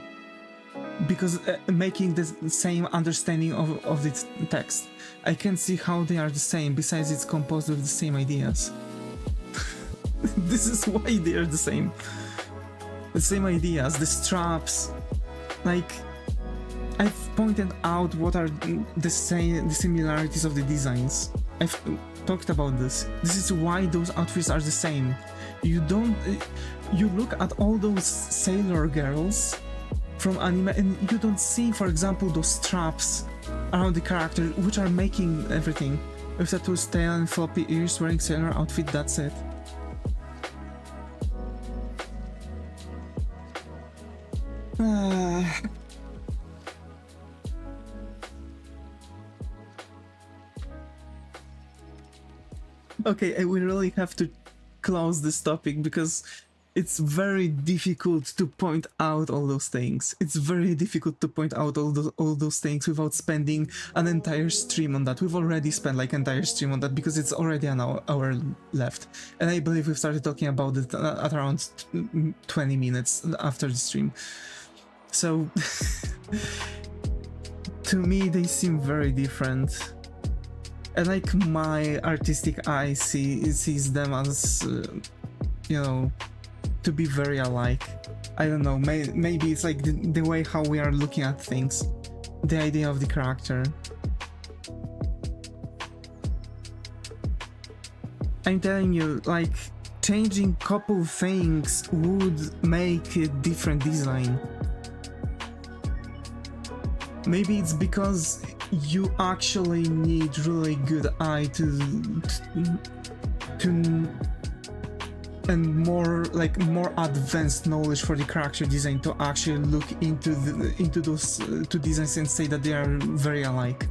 Because making the same understanding of the text, I can see how they are the same, besides it's composed with the same ideas. This is why they are the same. The same ideas, the straps. Like, I've pointed out what are the similarities of the designs. I've talked about this. This is why those outfits are the same. You look at all those sailor girls from anime and you don't see, for example, those straps around the character, which are making everything. With tattoos, tail and floppy ears, wearing sailor outfit, that's it. Okay, we really have to close this topic because it's very difficult to point out all those things. It's very difficult to point out all those things without spending an entire stream on that. We've already spent like an entire stream on that because it's already an hour left. And I believe we've started talking about it at around 20 minutes after the stream. So, to me, they seem very different. And like my artistic eye sees them as, you know, to be very alike. I don't know, maybe it's like the way how we are looking at things. The idea of the character. I'm telling you, like, changing couple things would make a different design. Maybe it's because you actually need really good eye and more advanced knowledge for the character design to actually look into those two designs and say that they are very alike.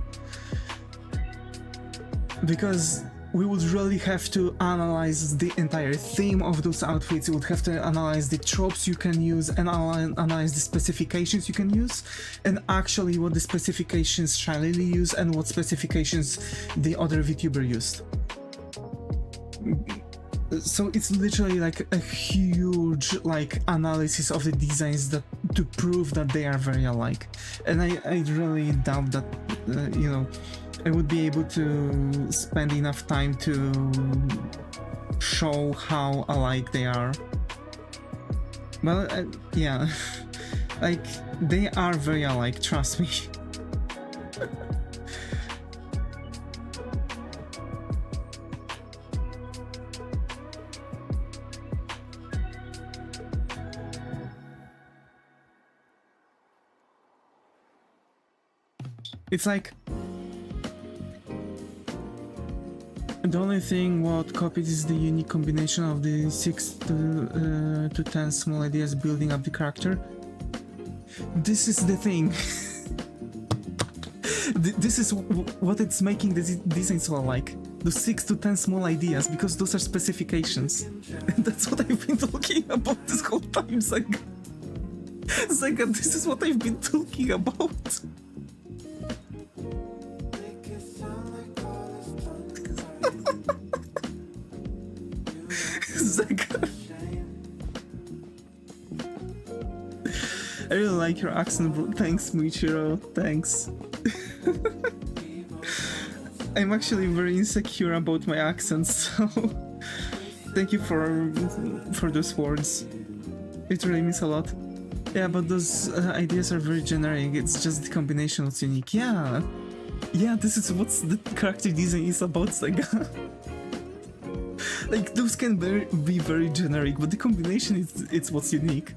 Because we would really have to analyze the entire theme of those outfits. We would have to analyze the tropes you can use and analyze the specifications you can use, and actually what the specifications Shiley used and what specifications the other VTuber used. So it's literally like a huge analysis of the designs that to prove that they are very alike, and I really doubt that you know, I would be able to spend enough time to show how alike they are. Well, yeah, like they are very alike, trust me. It's like the only thing what copied is the unique combination of the 6 to 10 small ideas building up the character. This is the thing. This is what it's making the design so alike. The 6 to 10 small ideas, because those are specifications. And that's what I've been talking about this whole time, Zega. Zega, this is what I've been talking about. Zega. I really like your accent, bro. Thanks, Muichiro. Thanks. I'm actually very insecure about my accent, so thank you for those words. It really means a lot. Yeah, but those ideas are very generic. It's just the combination that's unique. Yeah, yeah. This is what the character design is about, Sega. Like those can be very generic, but the combination is it's what's unique.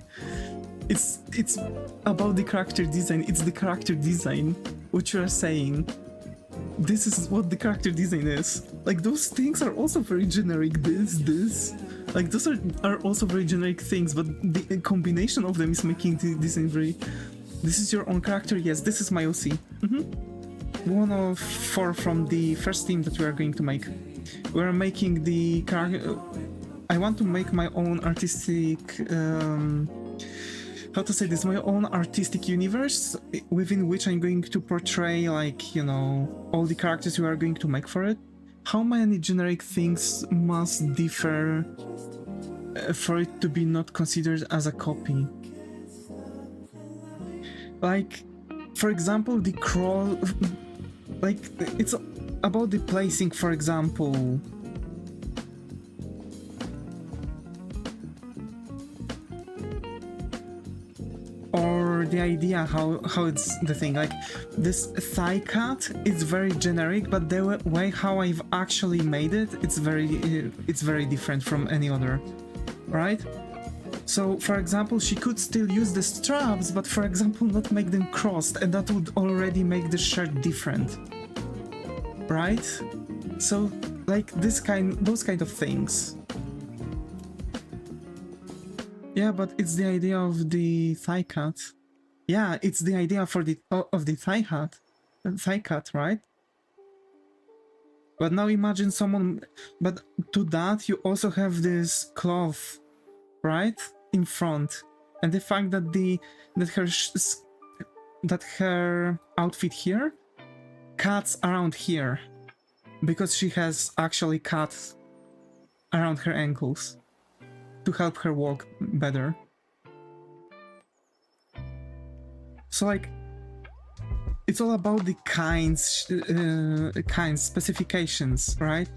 It's about the character design. It's the character design. What you are saying. This is what the character design is. Like those things are also very generic. This. Like those are also very generic things, but the combination of them is making the design very. This is your own character. Yes, this is my OC. One of 4 from the first team that we are going to make. We are making the character. I want to make my own artistic. How to say this? My own artistic universe within which I'm going to portray, like, you know, all the characters we are going to make for it. How many generic things must differ for it to be not considered as a copy? Like, for example, the crawl. Like, it's about the placing, for example. Or the idea how it's the thing, like this thigh cut is very generic, but the way how I've actually made it, it's very different from any other, right? So for example, she could still use the straps, but for example not make them crossed, and that would already make the shirt different, right? So like those kind of things. Yeah, but it's the idea of the thigh cut. Yeah, it's the idea of the thigh cut, right? But now imagine someone. But to that you also have this cloth, right, in front, and the fact that her outfit here cuts around here, because she has actually cut around her ankles to help her walk better. So like, it's all about the kinds, specifications, right?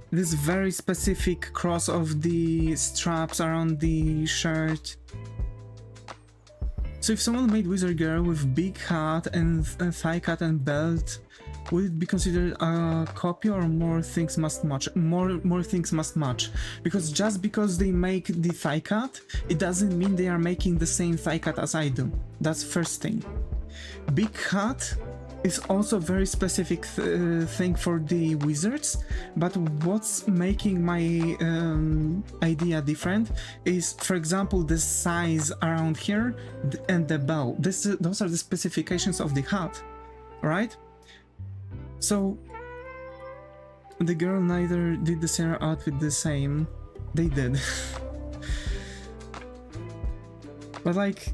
This very specific cross of the straps around the shirt. So if someone made Wizard Girl with big hat and thigh cut and belt, would it be considered a copy, or more things must match? More things must match. Because just because they make the thigh cut, it doesn't mean they are making the same thigh cut as I do. That's first thing. Big hat is also a very specific thing for the wizards, but what's making my idea different is, for example, the size around here and the bell. Those are the specifications of the hat, right? So the girl neither did the same outfit the same. They did. But like,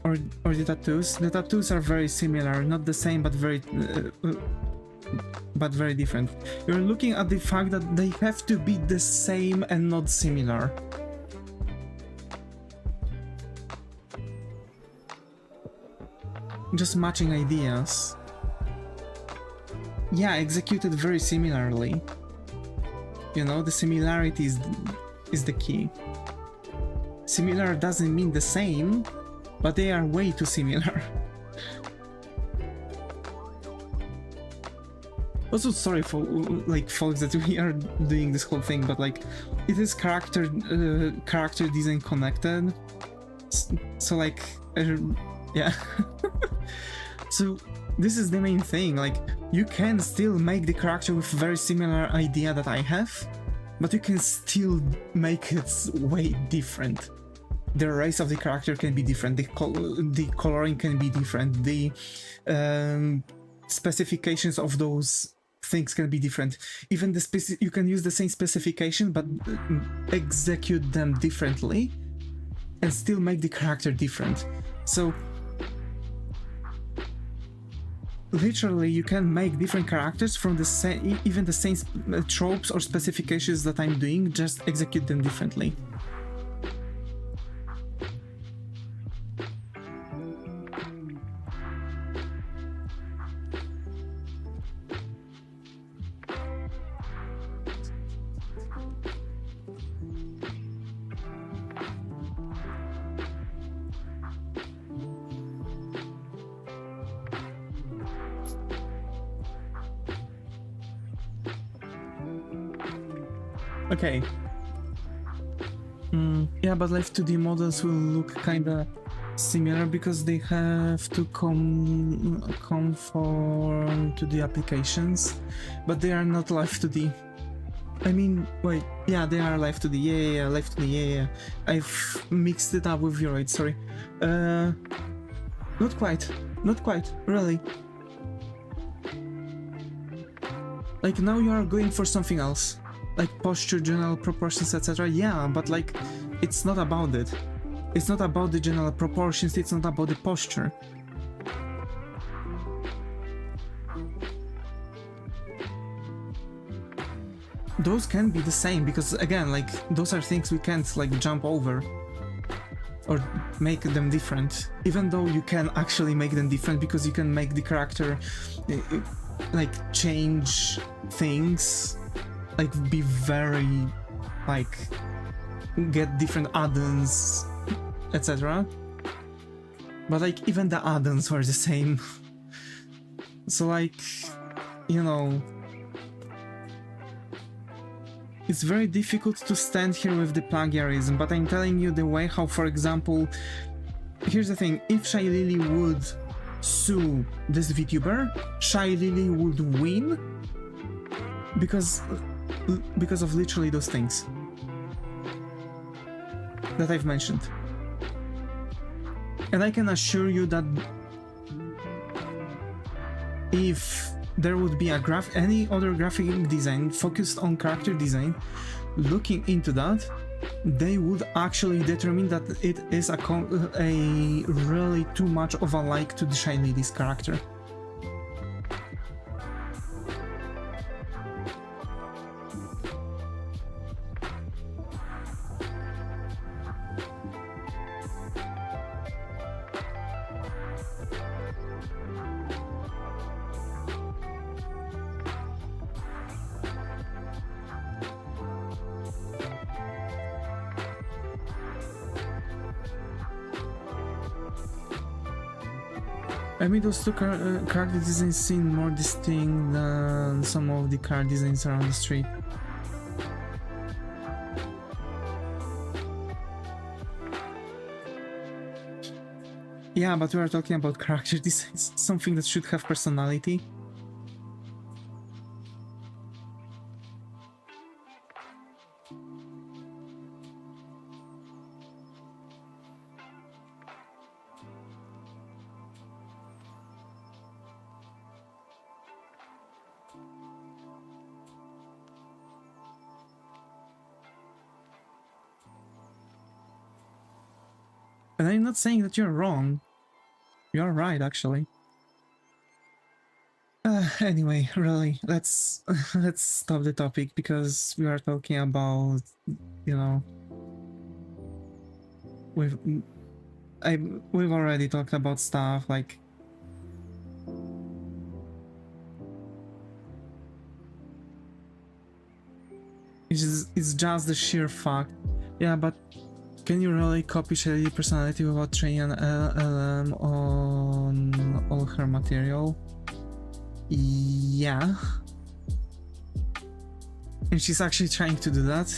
or the tattoos. The tattoos are very similar, not the same, but very different. You're looking at the fact that they have to be the same and not similar. Just matching ideas. Yeah, executed very similarly. You know, the similarity is the key. Similar doesn't mean the same, but they are way too similar. Also, sorry for like folks that we are doing this whole thing, but like it is character design connected. So like yeah. So this is the main thing. Like you can still make the character with very similar idea that I have, but you can still make it way different. The race of the character can be different, the coloring can be different, the specifications of those things can be different. Even you can use the same specification but execute them differently and still make the character different. So literally you can make different characters from the same, even the same tropes or specifications that I'm doing, just execute them differently. Okay. Yeah, but Live 2D models will look kinda similar because they have to conform to the applications, but they are not Live 2D. I mean, wait, yeah, they are Live 2D, yeah, Live 2D, yeah. I've mixed it up with Viroid, sorry. Not quite, really. Like, now you are going for something else. Like posture, general proportions, etc. Yeah, but like, it's not about it. It's not about the general proportions, it's not about the posture. Those can be the same, because again, like, those are things we can't like jump over or make them different, even though you can actually make them different because you can make the character like change things, like be very like get different add-ons, etc. But like even the add-ons were the same. So like, you know, it's very difficult to stand here with the plagiarism, but I'm telling you the way how, for example, here's the thing, if Shy Lily would sue this VTuber, Shy Lily would win because of literally those things that I've mentioned. And I can assure you that if there would be any other graphic design focused on character design, looking into that, they would actually determine that it is a really too much of a like to the Shy Lily's character. I mean, those two character designs seem more distinct than some of the car designs around the street. Yeah, but we are talking about character designs, something that should have personality. And I'm not saying that you're wrong. You're right, actually. Anyway, really, let's stop the topic because we are talking about, you know, we've already talked about stuff like it's just the sheer fact. Yeah, but can you really copy Shelly personality without training an LLM on all her material? Yeah. And she's actually trying to do that.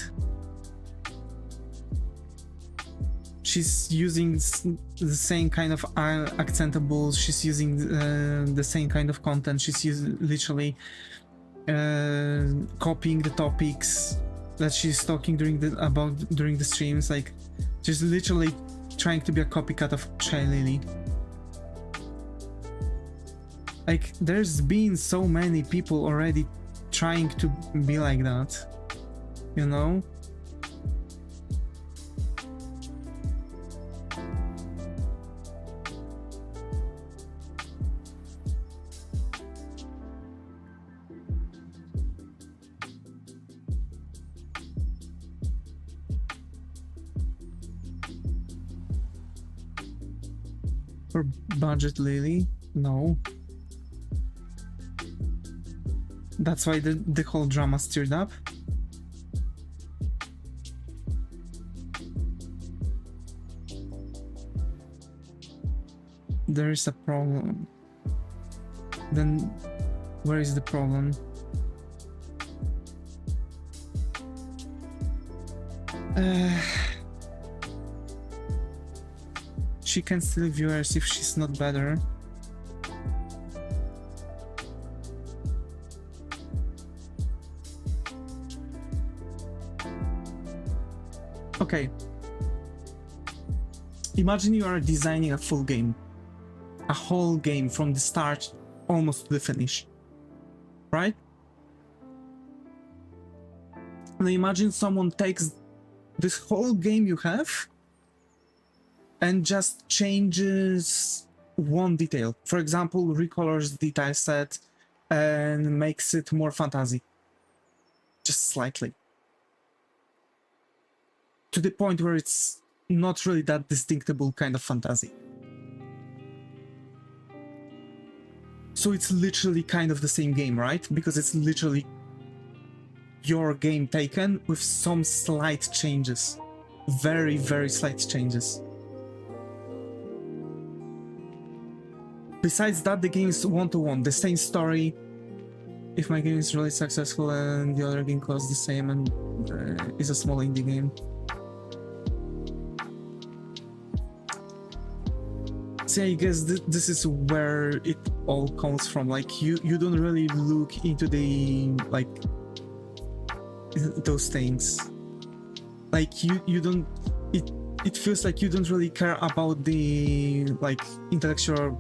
She's using the same kind of accentables, she's using the same kind of content, she's literally copying the topics that she's talking during the streams, like just literally trying to be a copycat of Shy Lily. Like, there's been so many people already trying to be like that, you know? For budget Lily? No. That's why the whole drama stirred up. There is a problem. Then where is the problem? She can steal viewers if she's not better. Okay. Imagine you are designing a full game. A whole game from the start almost to the finish. Right? Now imagine someone takes this whole game you have and just changes one detail. For example, recolors the detail set and makes it more fantasy. Just slightly. To the point where it's not really that distinctable kind of fantasy. So it's literally kind of the same game, right? Because it's literally your game taken with some slight changes. Very, very slight changes. Besides that, the game is one-to-one, the same story. If my game is really successful and the other game costs the same and is a small indie game. See, I guess this is where it all comes from. Like, you don't really look into the, like, those things. Like, you don't... It feels like you don't really care about the, like, intellectual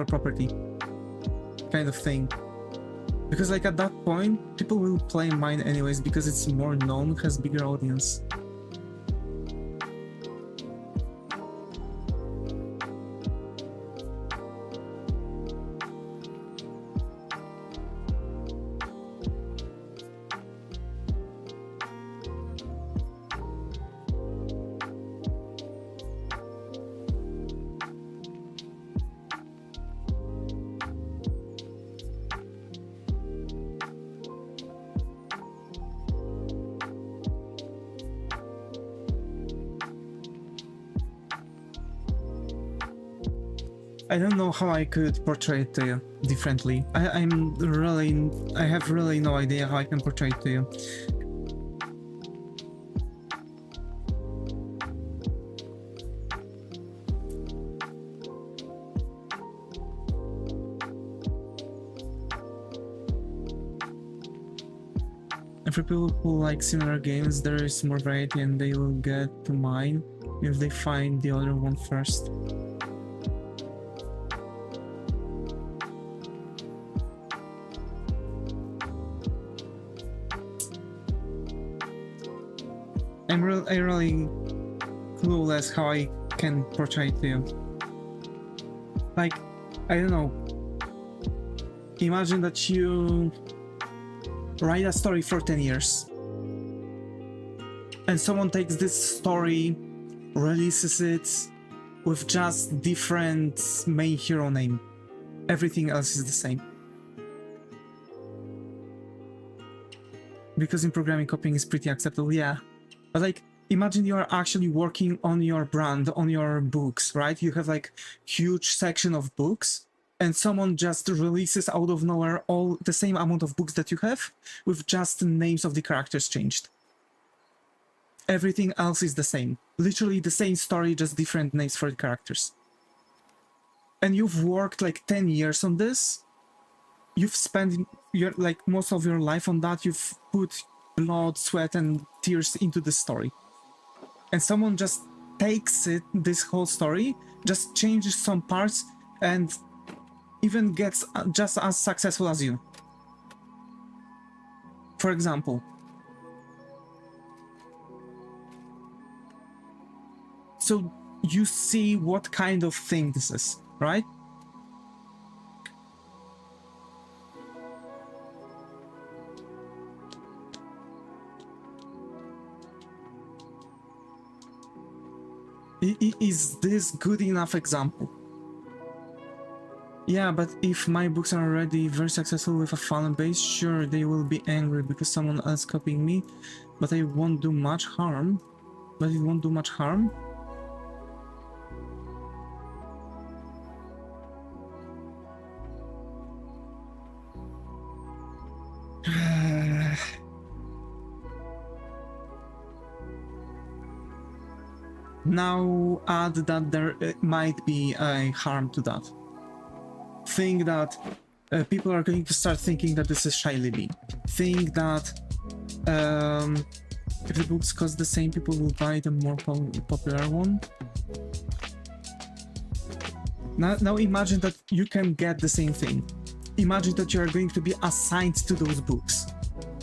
property kind of thing. Because, like, at that point, people will play mine anyways because it's more known, has bigger audience. I don't know how I could portray it to you differently. I have really no idea how I can portray it to you. And for people who like similar games, there is more variety and they will get to mine if they find the other one first. I'm really clueless how I can portray it to you. Like, I don't know. Imagine that you write a story for 10 years. And someone takes this story, releases it with just different main hero name. Everything else is the same. Because in programming, copying is pretty acceptable, yeah. But like, imagine you are actually working on your brand, on your books, right? You have like huge section of books and someone just releases out of nowhere all the same amount of books that you have with just the names of the characters changed. Everything else is the same. Literally the same story, just different names for the characters. And you've worked like 10 years on this. You've spent like most of your life on that. You've put blood, sweat, and tears into the story. And someone just takes it, this whole story, just changes some parts, and even gets just as successful as you. For example. So you see what kind of thing this is, right? Is this good enough example? Yeah, but if my books are already very successful with a fan base, sure, they will be angry because someone else copying me, but I won't do much harm. But it won't do much harm. now add that there might be a harm to that. Think that people are going to start thinking that this is Shy Lily. Think that if the books cost the same, people will buy the more popular one. Now imagine that you can get the same thing. Imagine that you are going to be assigned to those books.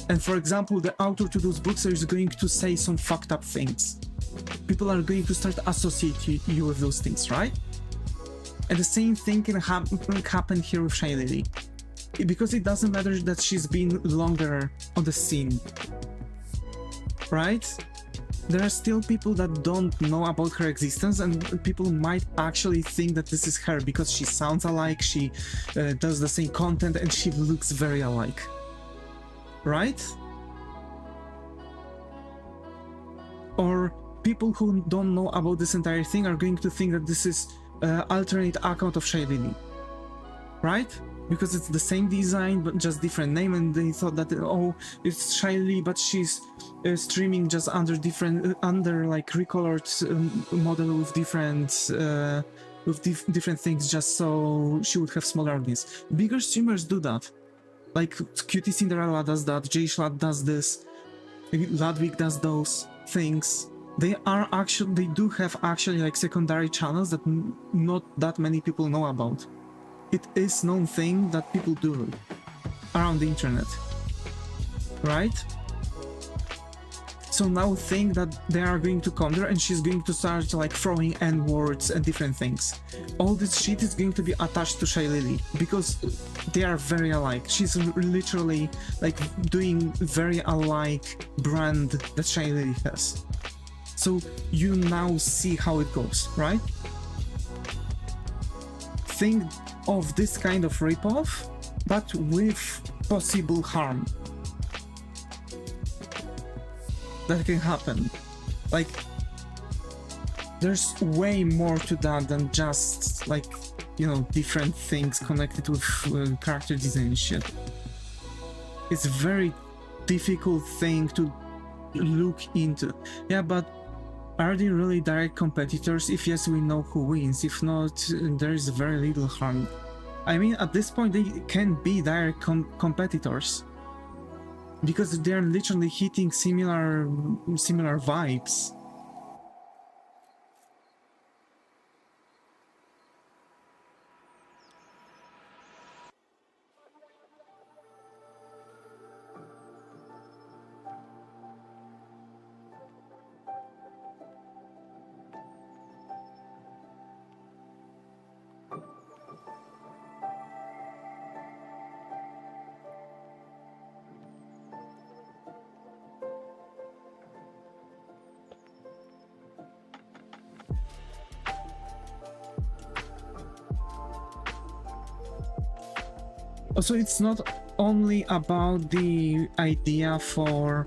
And for example, the author to those books is going to say some fucked up things. People are going to start associating you with those things, right? And the same thing can happen here with Shy Lily. Because it doesn't matter that she's been longer on the scene, right? There are still people that don't know about her existence, and people might actually think that this is her because she sounds alike, she does the same content, and she looks very alike, right? Or people who don't know about this entire thing are going to think that this is alternate account of Shy Lily, right? Because it's the same design but just different name, and they thought that, oh, it's Shy Lily, but she's streaming just under like recolored model with different different things, just so she would have smaller audience. Bigger streamers do that, like Cutie Cinderella does that, Jay Schlatt does this, Ludwig does those things. They do have actually like secondary channels that not that many people know about. It is known thing that people do around the internet, right? So now think that they are going to come there and she's going to start like throwing N-words and different things. All this shit is going to be attached to Shy Lily because they are very alike. She's literally like doing very alike brand that Shy Lily has. So you now see how it goes, right? Think of this kind of ripoff, but with possible harm that can happen. Like, there's way more to that than just like, you know, different things connected with character design and shit. It's a very difficult thing to look into. Yeah, but are they really direct competitors? If yes, we know who wins. If not, there is very little harm. I mean, at this point, they can be direct competitors because they're literally hitting similar vibes. Also, it's not only about the idea for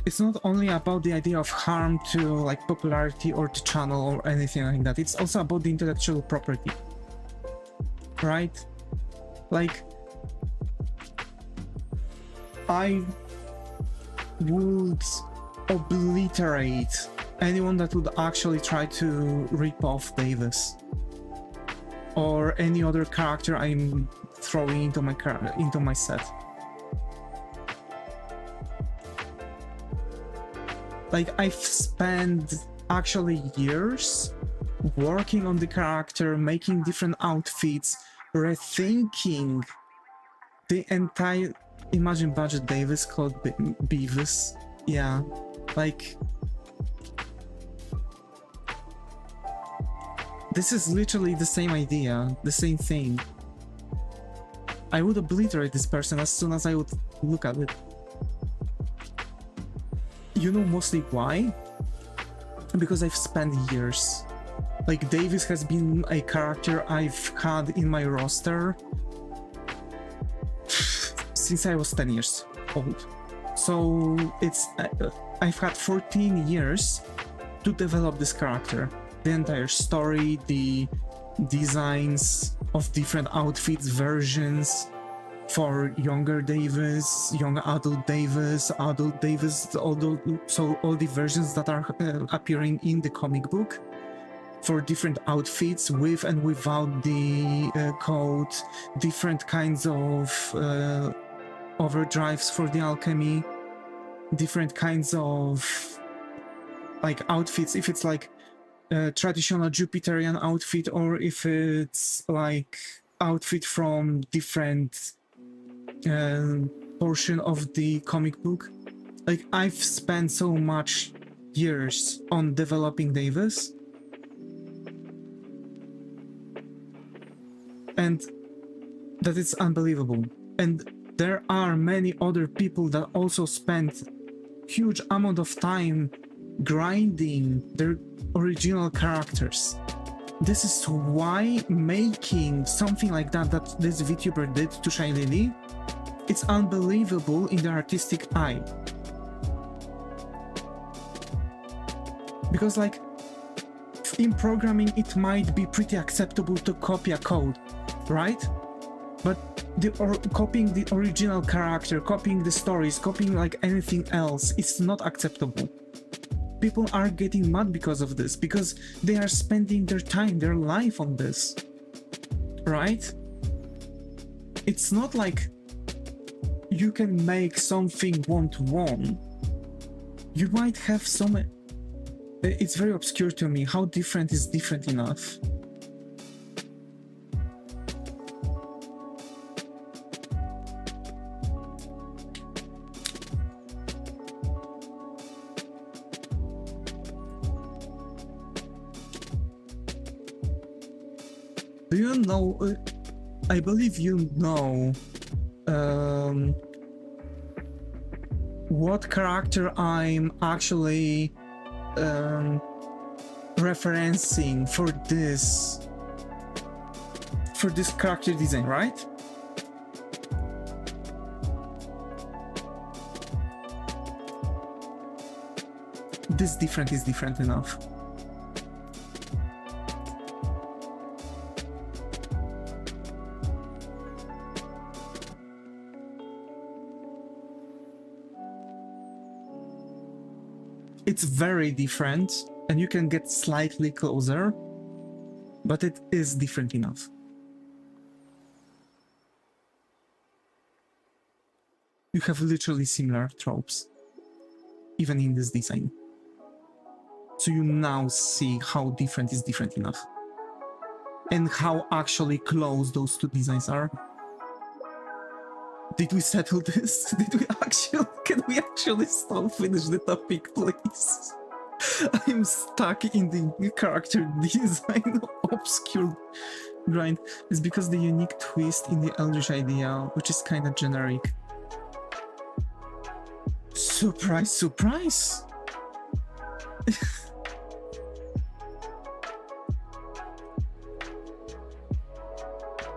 it's not only about the idea of harm to like popularity or to channel or anything like that. It's also about the intellectual property, right? Like, I would obliterate anyone that would actually try to rip off Devis or any other character I'm throwing into my set. Like, I've spent actually years working on the character, making different outfits, rethinking the entire... Imagine Budget Devis called Beavis. Yeah, like... This is literally the same idea, the same thing. I would obliterate this person as soon as I would look at it. You know mostly why? Because I've spent years. Like, Devis has been a character I've had in my roster since I was 10 years old. So it's I've had 14 years to develop this character. The entire story, the designs of different outfits, versions, for younger Devis, young adult Devis, so all the versions that are appearing in the comic book, for different outfits with and without the coat, different kinds of overdrives for the alchemy, different kinds of like outfits, if it's like a traditional Jupiterian outfit or if it's like outfit from different portion of the comic book. Like, I've spent so much years on developing Devis, and that is unbelievable. And there are many other people that also spend huge amount of time grinding their original characters. This is why making something like that this VTuber did to Shy Lily, it's unbelievable in the artistic eye. Because like, in programming it might be pretty acceptable to copy a code, right? But copying the original character, copying the stories, copying like anything else, it's not acceptable. People are getting mad because of this, because they are spending their time, their life on this, right? It's not like you can make something one-to-one. You might have some... It's very obscure to me how different is different enough. Do you know, I believe you know, what character I'm actually referencing for this character design, right? This different is different enough. It's very different, and you can get slightly closer, but it is different enough. You have literally similar tropes, even in this design. So you now see how different is different enough, and how actually close those two designs are. Did we settle this? Can we actually finish the topic, please? I'm stuck in the character design obscure grind. It's because the unique twist in the Eldritch idea, which is kind of generic. Surprise, surprise!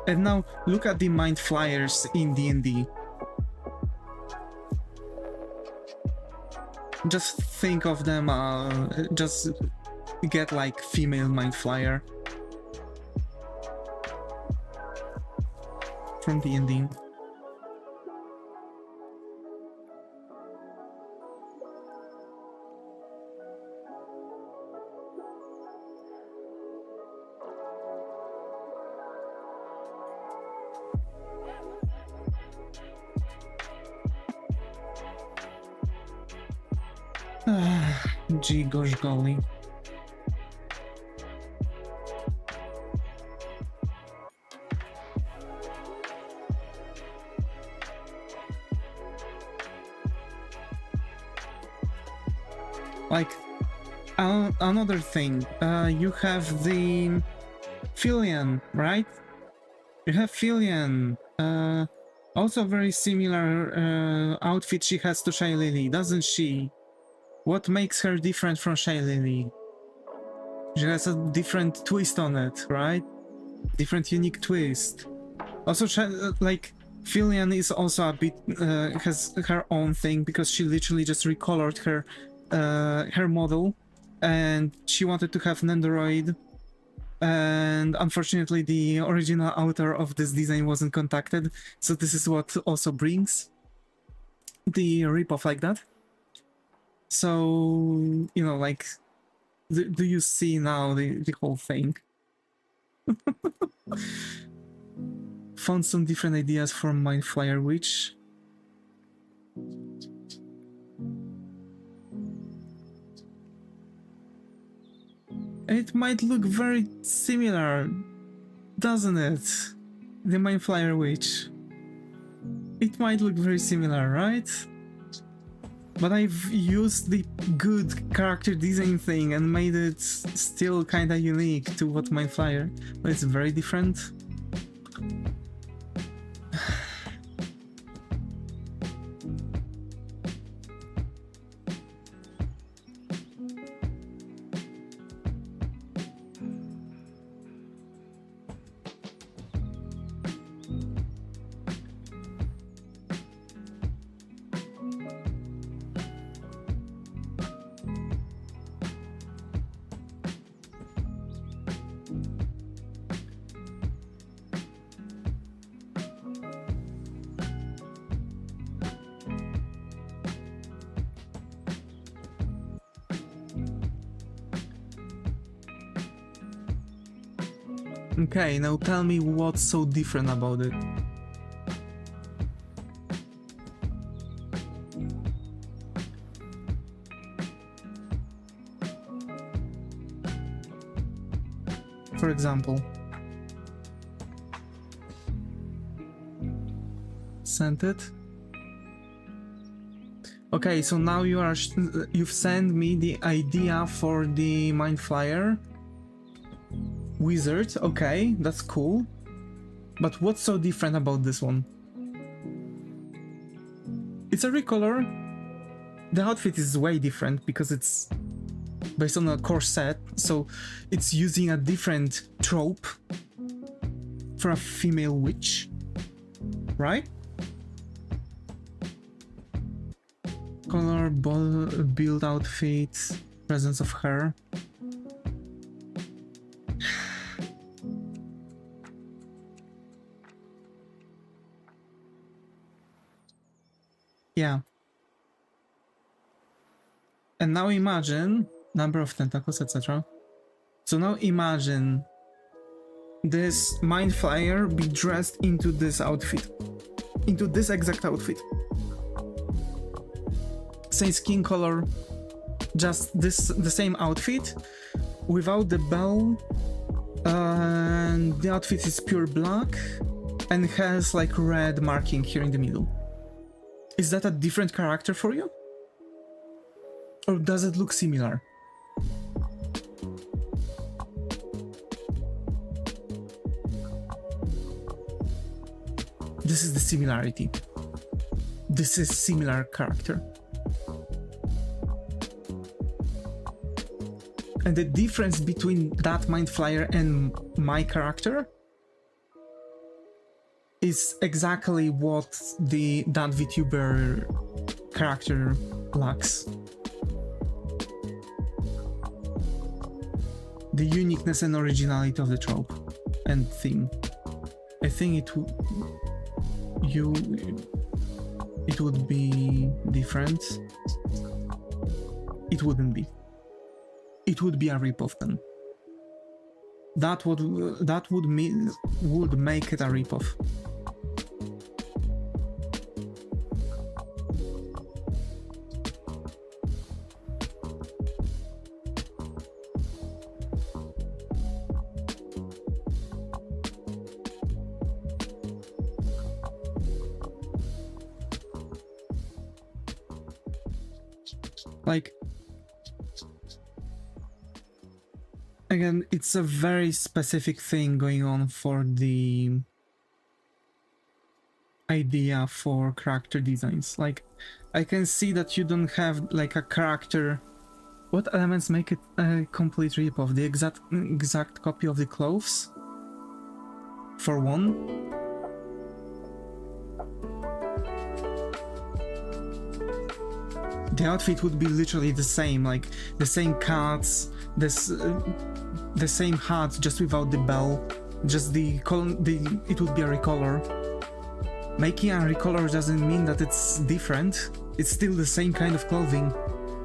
And now look at the mind flyers in D&D. Just think of them, just get like female mind flyer from D&D. Gee gosh golly. Like, another thing, you have the Huion, right? You have Huion, also very similar outfit she has to Shy Lily, doesn't she? What makes her different from Shy Lily? She has a different twist on it, right? Different unique twist. Also, like, Huion is also a bit, has her own thing, because she literally just recolored her model, and she wanted to have an android and unfortunately the original author of this design wasn't contacted, so this is what also brings the ripoff like that. So, you know, like, do you see now the whole thing? Found some different ideas for my Flyer Witch. It might look very similar, doesn't it? The Mind Flyer Witch. It might look very similar, right? But I've used the good character design thing and made it still kinda unique to what Mind Flyer, but it's very different. Okay, now tell me what's so different about it. For example, sent it. Okay, so now you've sent me the idea for the Mind Flyer Wizard. Okay, that's cool. But what's so different about this one? It's a recolor. The outfit is way different because it's based on a core set, so it's using a different trope for a female witch, right? Color, build outfit, presence of hair. Yeah. And now imagine number of tentacles, etc. So now imagine this Mind Flyer be dressed into this outfit, into this exact outfit. Same skin color, just the same outfit without the bell, and the outfit is pure black and has like red marking here in the middle. Is that a different character for you? Or does it look similar? This is the similarity. This is similar character. And the difference between that Mind Flyer and my character is exactly what that Vtuber character lacks. The uniqueness and originality of the trope and theme. I think it would be different. It wouldn't be. It would be a ripoff then. That would make it a ripoff. Like, again, it's a very specific thing going on for the idea for character designs. Like, I can see that you don't have like a character. What elements make it a complete ripoff? The exact copy of the clothes, for one. The outfit would be literally the same, like the same cuts, this the same hat just without the bell, just it would be a recolor. Making a recolor doesn't mean that it's different. It's still the same kind of clothing.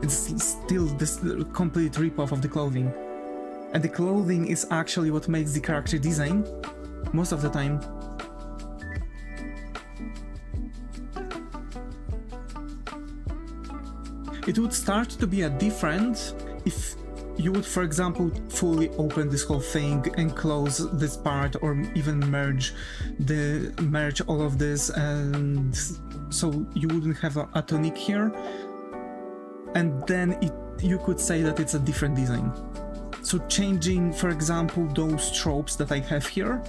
It's still this complete ripoff of the clothing. And the clothing is actually what makes the character design most of the time. It would start to be a different if you would, for example, fully open this whole thing and close this part, or even merge all of this, and so you wouldn't have a tunic here, and then you could say that it's a different design. So changing, for example, those tropes that I have here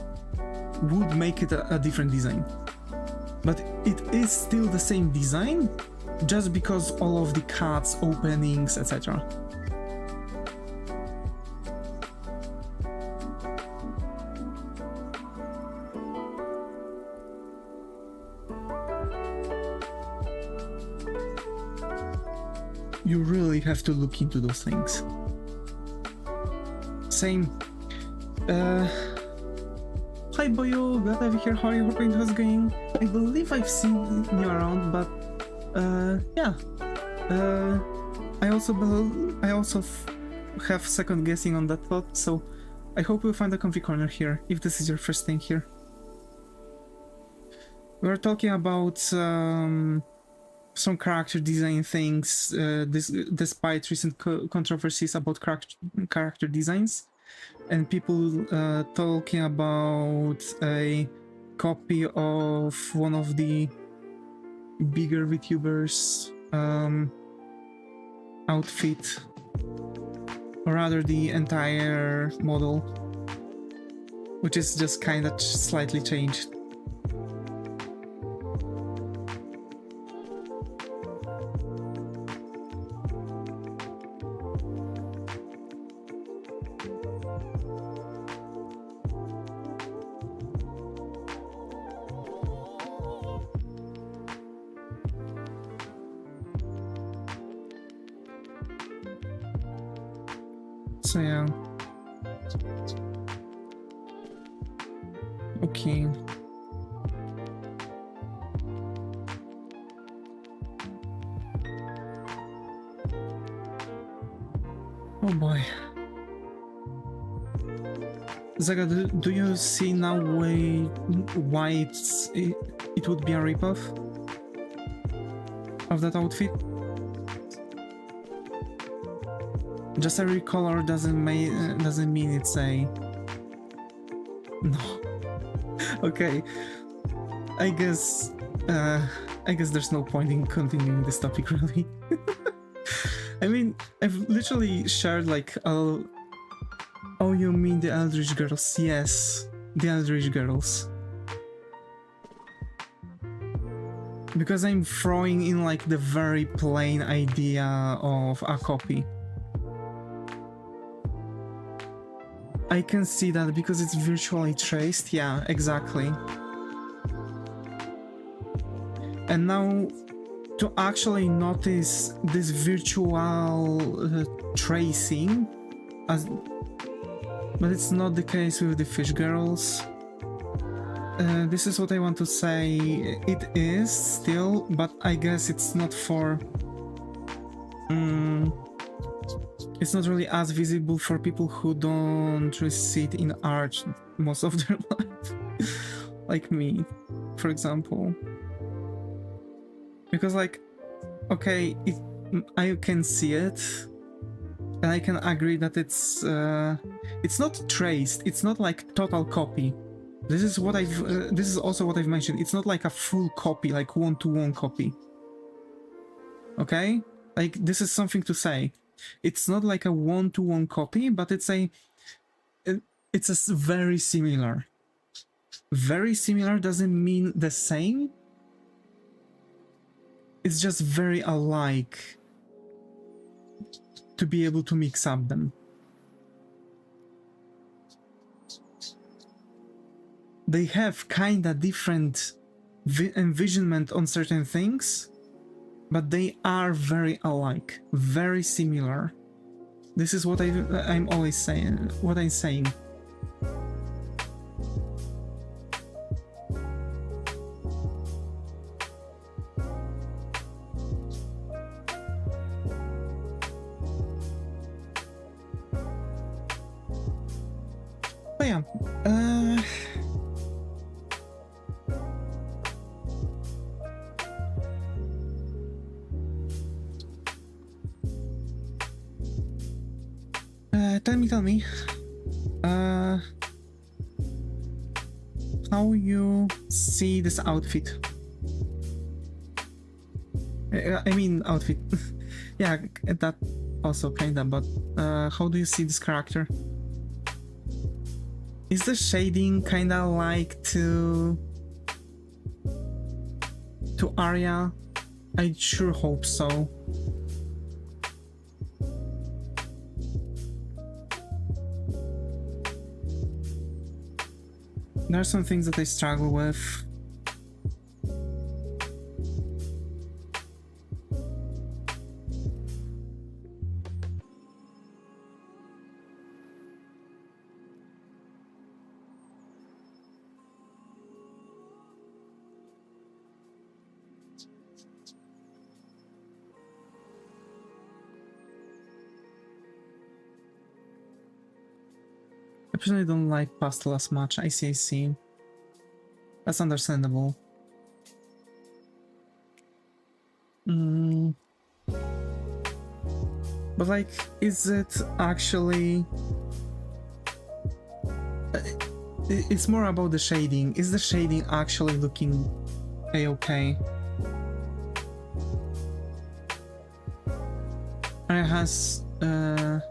would make it a different design. But it is still the same design, just because all of the cuts, openings, etc. You really have to look into those things. Same. Hi Boyo, glad to have you here. How are you? Hoping how's it going? I believe I've seen you around, but yeah. I also have second guessing on that thought, so I hope you'll find a comfy corner here if this is your first thing here. We're talking about some character design things, despite recent controversies about character designs, and people talking about a copy of one of the bigger Vtubers outfit, or rather the entire model, which is just kind of slightly changed. So yeah. Okay. Oh boy. Zaga, do you see now why it would be a ripoff of that outfit? Just a recolor doesn't mean it's a... No. Okay. I guess there's no point in continuing this topic, really. I mean, I've literally shared like oh, you mean the Eldritch Girls? Yes, the Eldritch Girls. Because I'm throwing in like the very plain idea of a copy. I can see that because it's virtually traced, yeah, exactly. And now, to actually notice this virtual tracing, but it's not the case with the Fish Girls. This is what I want to say, it is still, but I guess it's not for... it's not really as visible for people who don't really see it in art most of their life. Like me, for example. Because like, okay, I can see it, and I can agree that it's not traced, it's not like total copy. This is also what I've mentioned, it's not like a full copy, like one-to-one copy. Okay? Like, this is something to say. It's not like a one-to-one copy, but it's a very similar. Very similar doesn't mean the same. It's just very alike to be able to mix up them. They have kinda different envisionment on certain things, but they are very alike, very similar. This is what I'm always saying. What I'm saying. But yeah, tell me, how you see this outfit? I mean outfit. Yeah, that also kinda, but how do you see this character? Is the shading kinda like to Arya? I sure hope so. There are some things that I struggle with. I personally don't like pastel as much. I see. That's understandable. But like, is it actually... It's more about the shading. Is the shading actually looking a-okay? It has a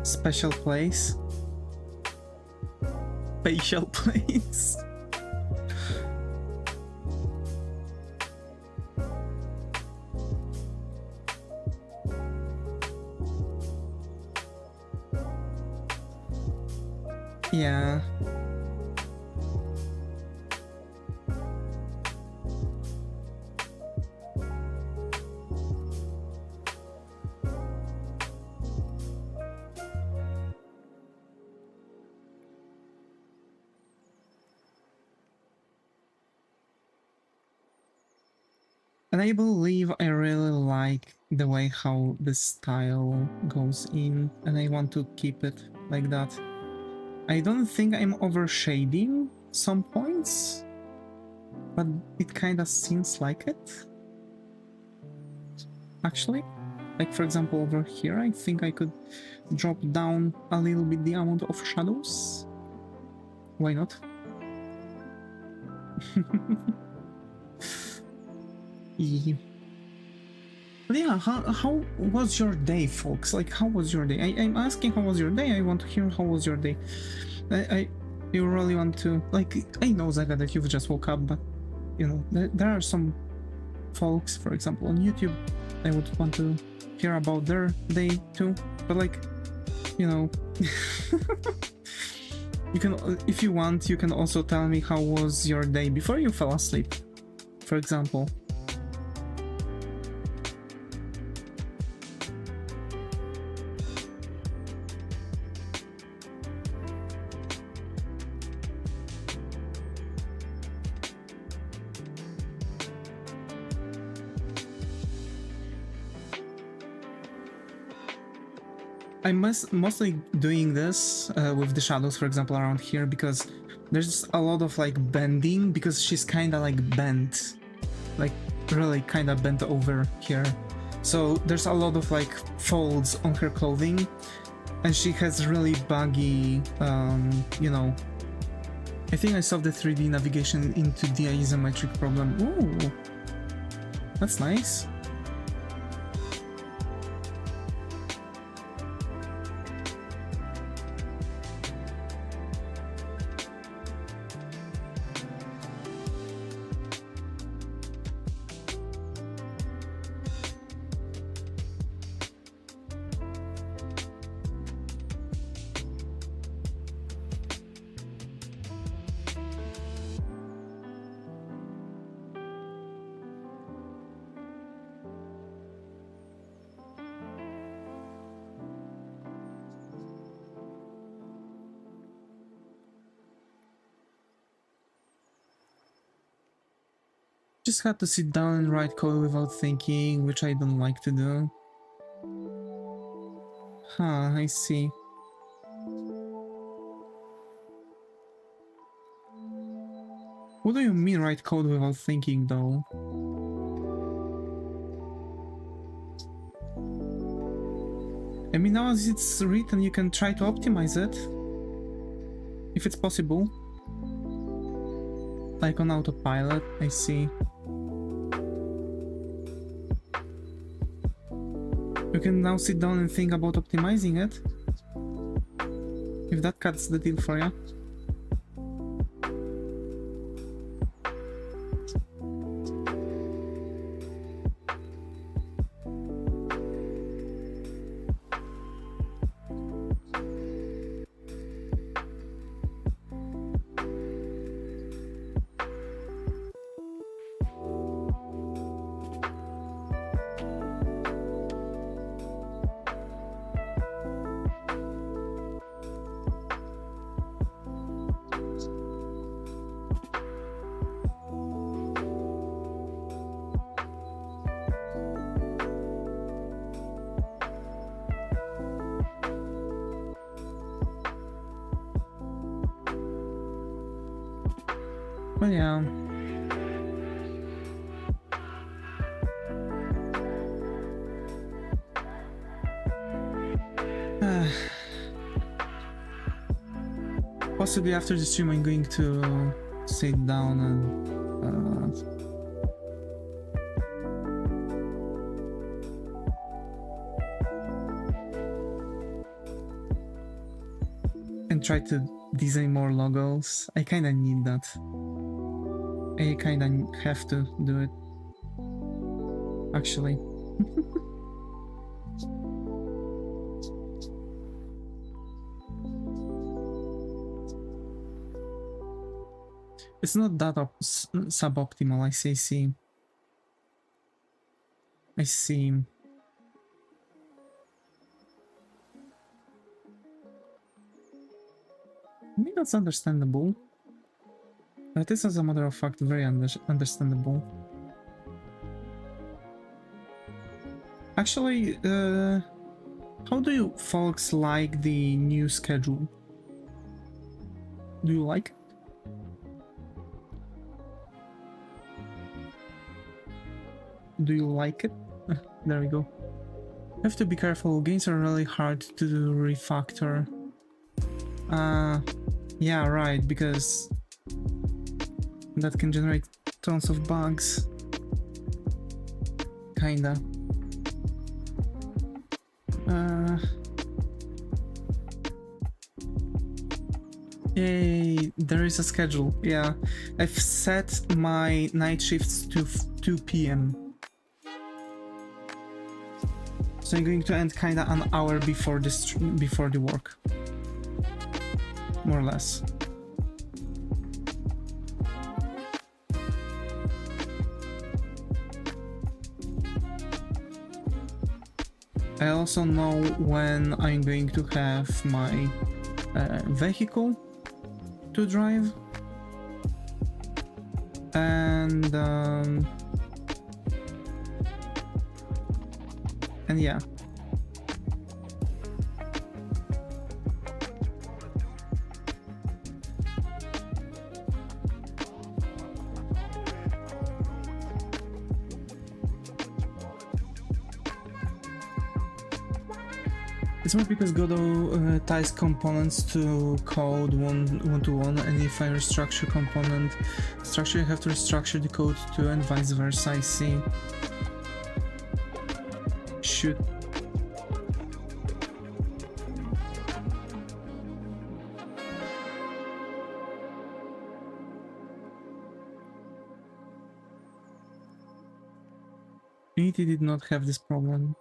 special place. Facial place. Yeah. And I believe I really like the way how the style goes in, and I want to keep it like that. I don't think I'm overshading some points, but it kinda seems like it. Actually, like for example over here, I think I could drop down a little bit the amount of shadows. Why not? Yeah. But yeah, how was your day, folks? Like, how was your day? I'm asking how was your day. I want to hear how was your day. You really want to, like, I know, Zaga, that you've just woke up, but, you know, there are some folks, for example, on YouTube, I would want to hear about their day too. But, like, you know, you can, if you want, you can also tell me how was your day before you fell asleep, for example. I'm mostly doing this with the shadows, for example, around here, because there's a lot of like bending, because she's kind of like bent, like really kind of bent over here. So there's a lot of like folds on her clothing, and she has really buggy, you know, I think I solved the 3D navigation into the isometric problem. Ooh, that's nice. Just had to sit down and write code without thinking, which I don't like to do. Huh, I see. What do you mean write code without thinking, though? I mean, now as it's written, you can try to optimize it. If it's possible. Like on autopilot, I see. You can now sit down and think about optimizing it. If that cuts the deal for you. But yeah. Possibly after the stream I'm going to sit down and try to design more logos. I kinda need that. I kinda have to do it, actually. It's not that suboptimal, I see. I see. I mean, that's understandable. That is, as a matter of fact, very understandable. Actually, how do you folks like the new schedule? Do you like it? Do you like it? There we go. You have to be careful, games are really hard to refactor. Yeah, right, because that can generate tons of bugs. Kinda. Yay, there is a schedule. Yeah, I've set my night shifts to 2 p.m. So I'm going to end kinda an hour before the work. More or less. I also know when I'm going to have my vehicle to drive, and yeah. It's more because Godot ties components to code one-to-one, and if I restructure component structure, you have to restructure the code too, and vice versa, I see. Shoot. Unity did not have this problem.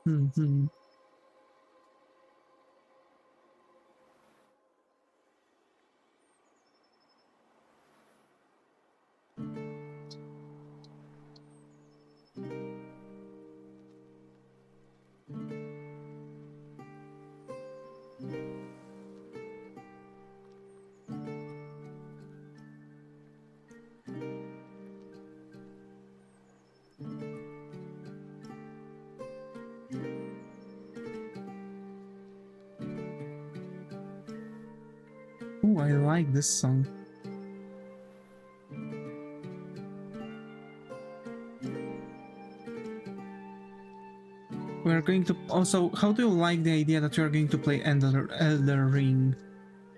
Oh, I like this song. We're going to also. How do you like the idea that you're going to play Elder Ring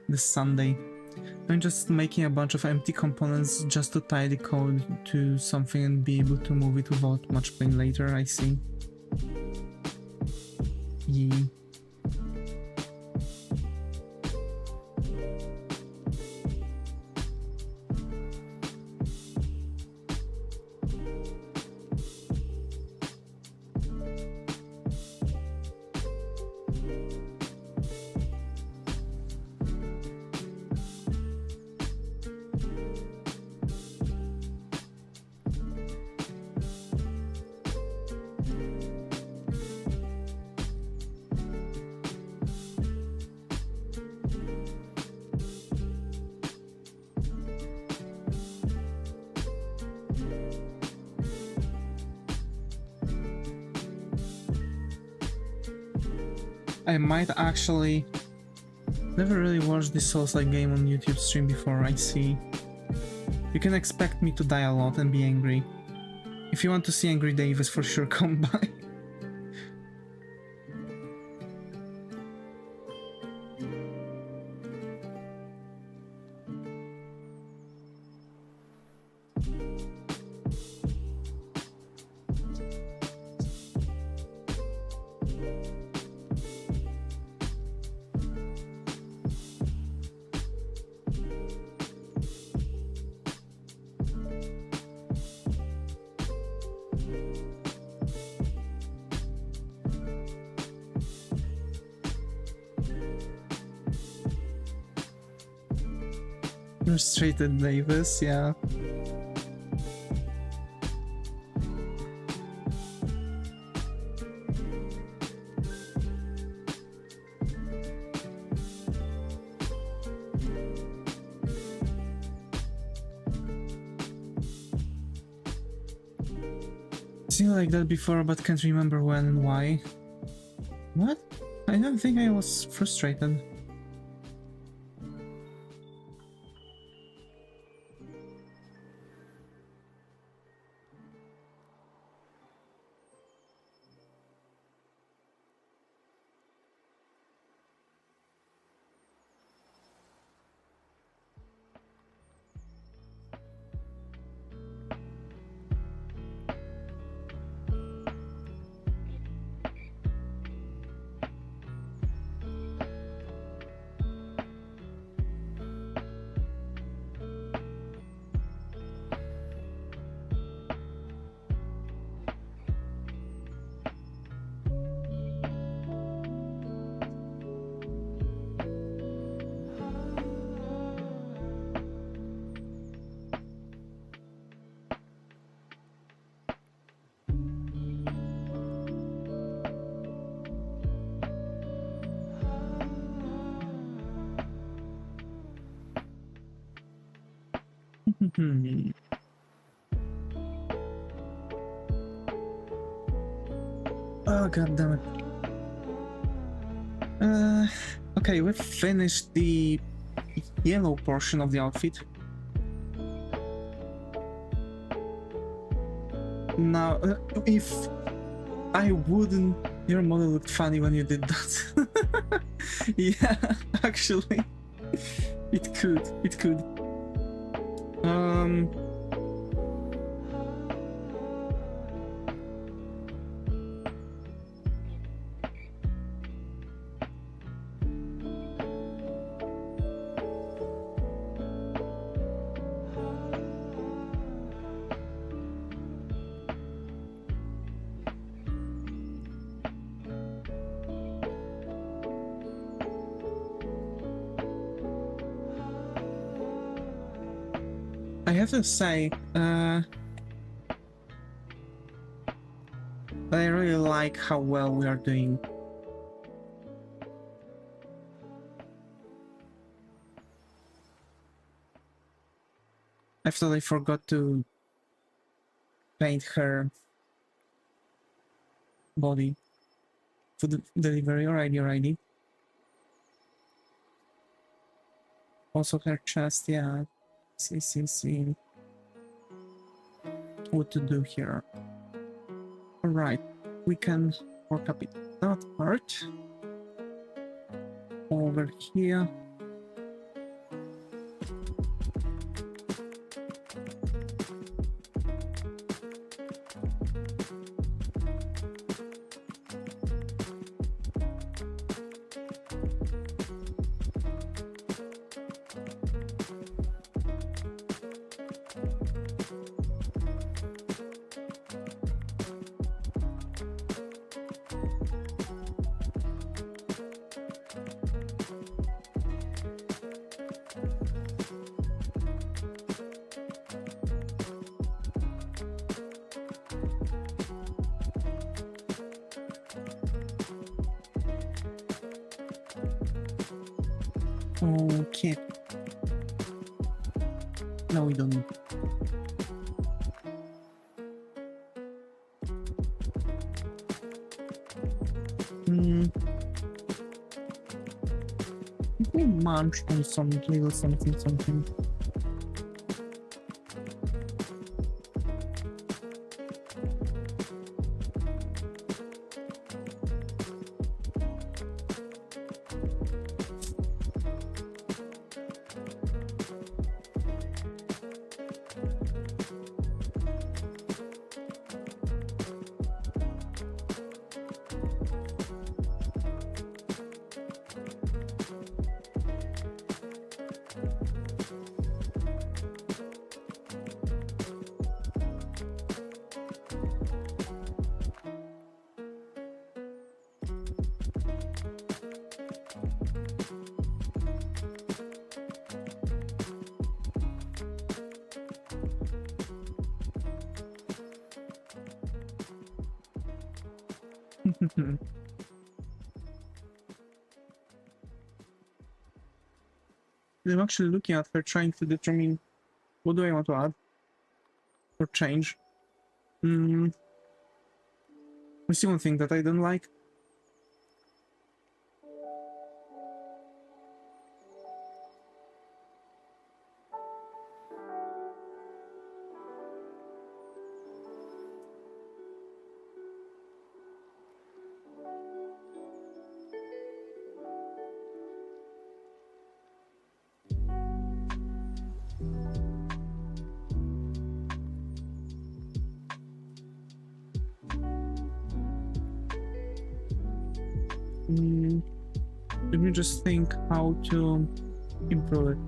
this Sunday? I'm just making a bunch of empty components just to tie the code to something and be able to move it without much pain later, I see. Yeah. I might actually... Never really watched this Souls-like game on YouTube stream before, I see. You can expect me to die a lot and be angry. If you want to see Angry Davis, for sure come by. Frustrated Davis, yeah. Seen like that before, but can't remember when and why. What? I don't think I was frustrated. Oh, god damn it. Okay, we've finished the yellow portion of the outfit. Now, if I wouldn't... Your model looked funny when you did that. Yeah, actually. It could. I have to say, I really like how well we are doing. I thought I forgot to paint her body for the delivery. Alrighty. Also her chest, yeah. See. What to do here? Alright, we can work a bit that part. Over here. Okay. No, we don't. We munch on some little something. I'm actually looking at her, trying to determine what do I want to add or change. There's one thing that I don't like. Let me just think how to improve it.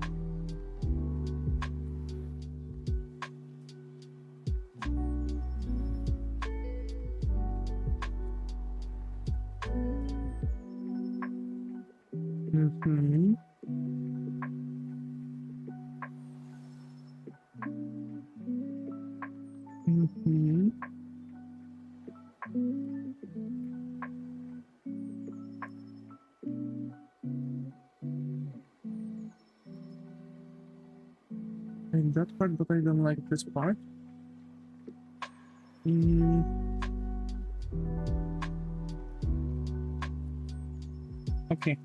And that part, but I don't like this part. Okay.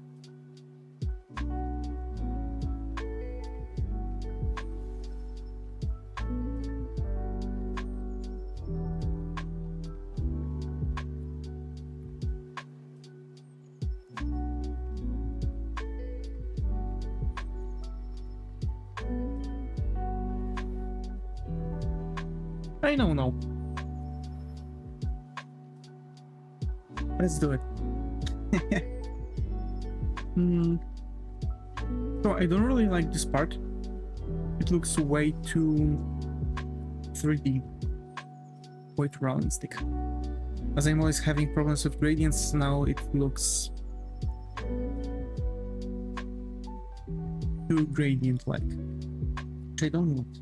I know now. Let's do it. So I don't really like this part. It looks way too 3D, way too realistic. As I'm always having problems with gradients, now it looks too gradient-like, which I don't want.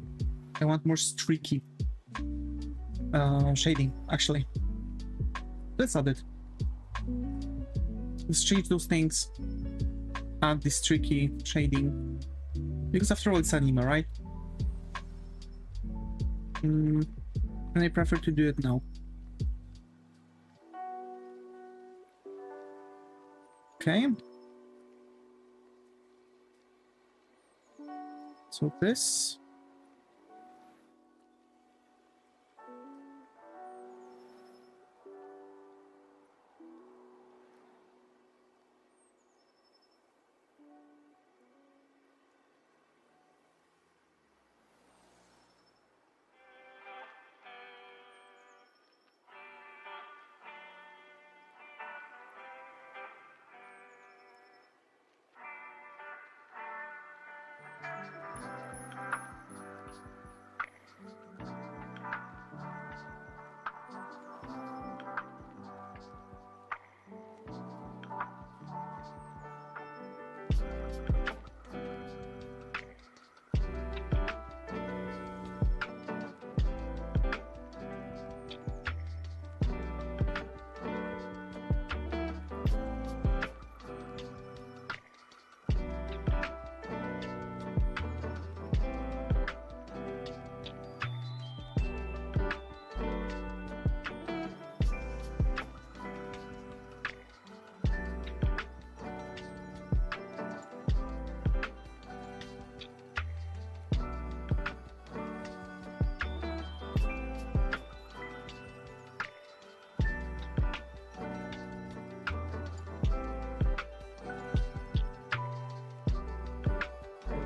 I want more streaky shading, actually. Let's add it. Let's change those things. Add this tricky shading. Because after all, it's anime, right? And I prefer to do it now. Okay. So this.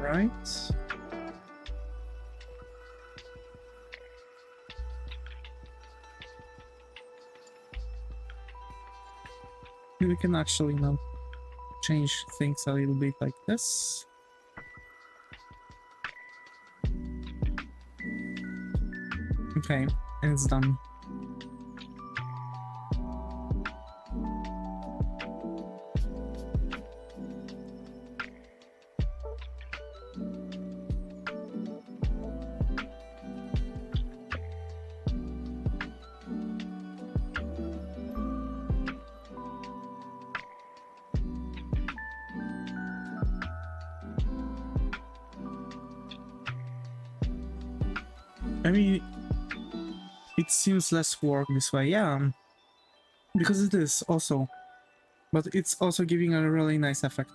Right. We can actually now change things a little bit like this. Okay, and it's done. I mean, it seems less work this way, yeah, because it is also, but it's also giving a really nice effect.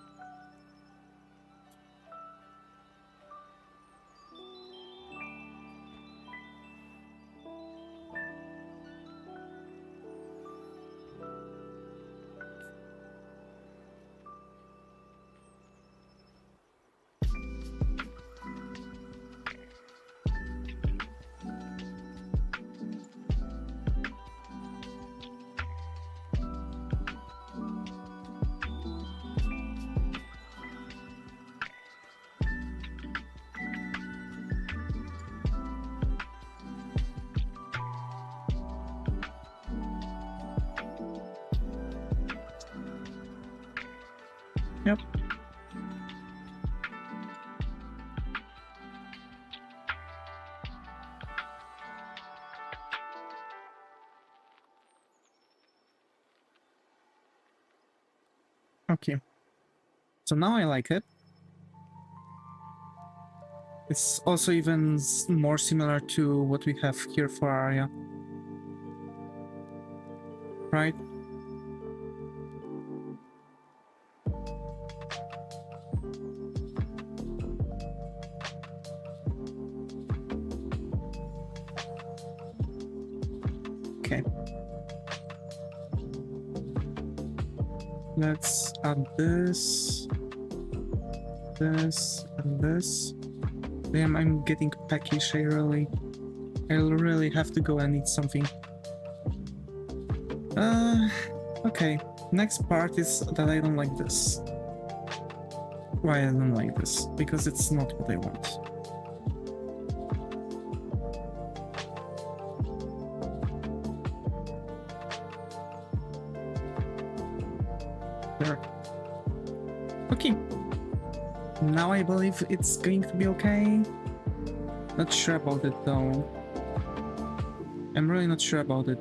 Yep. Okay. So now I like it. It's also even more similar to what we have here for Arya. Right? Okay. Let's add this, and this. Damn, I'm getting peckish. I'll really have to go and eat something. Okay. Next part is that I don't like this. Why I don't like this? Because it's not what I want. There. Okay. Now I believe it's going to be okay. Not sure about it though. I'm really not sure about it.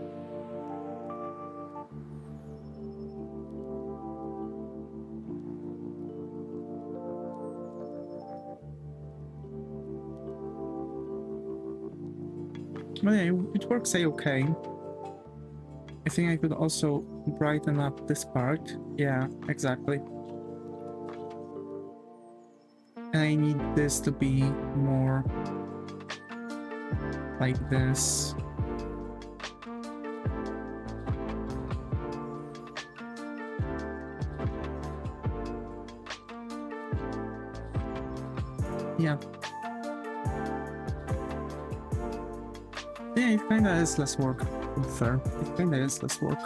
But yeah, it works okay. I think I could also brighten up this part. Yeah, exactly. I need this to be more like this. Yeah. Yeah, it kinda is less work. To be fair, it kinda is less work.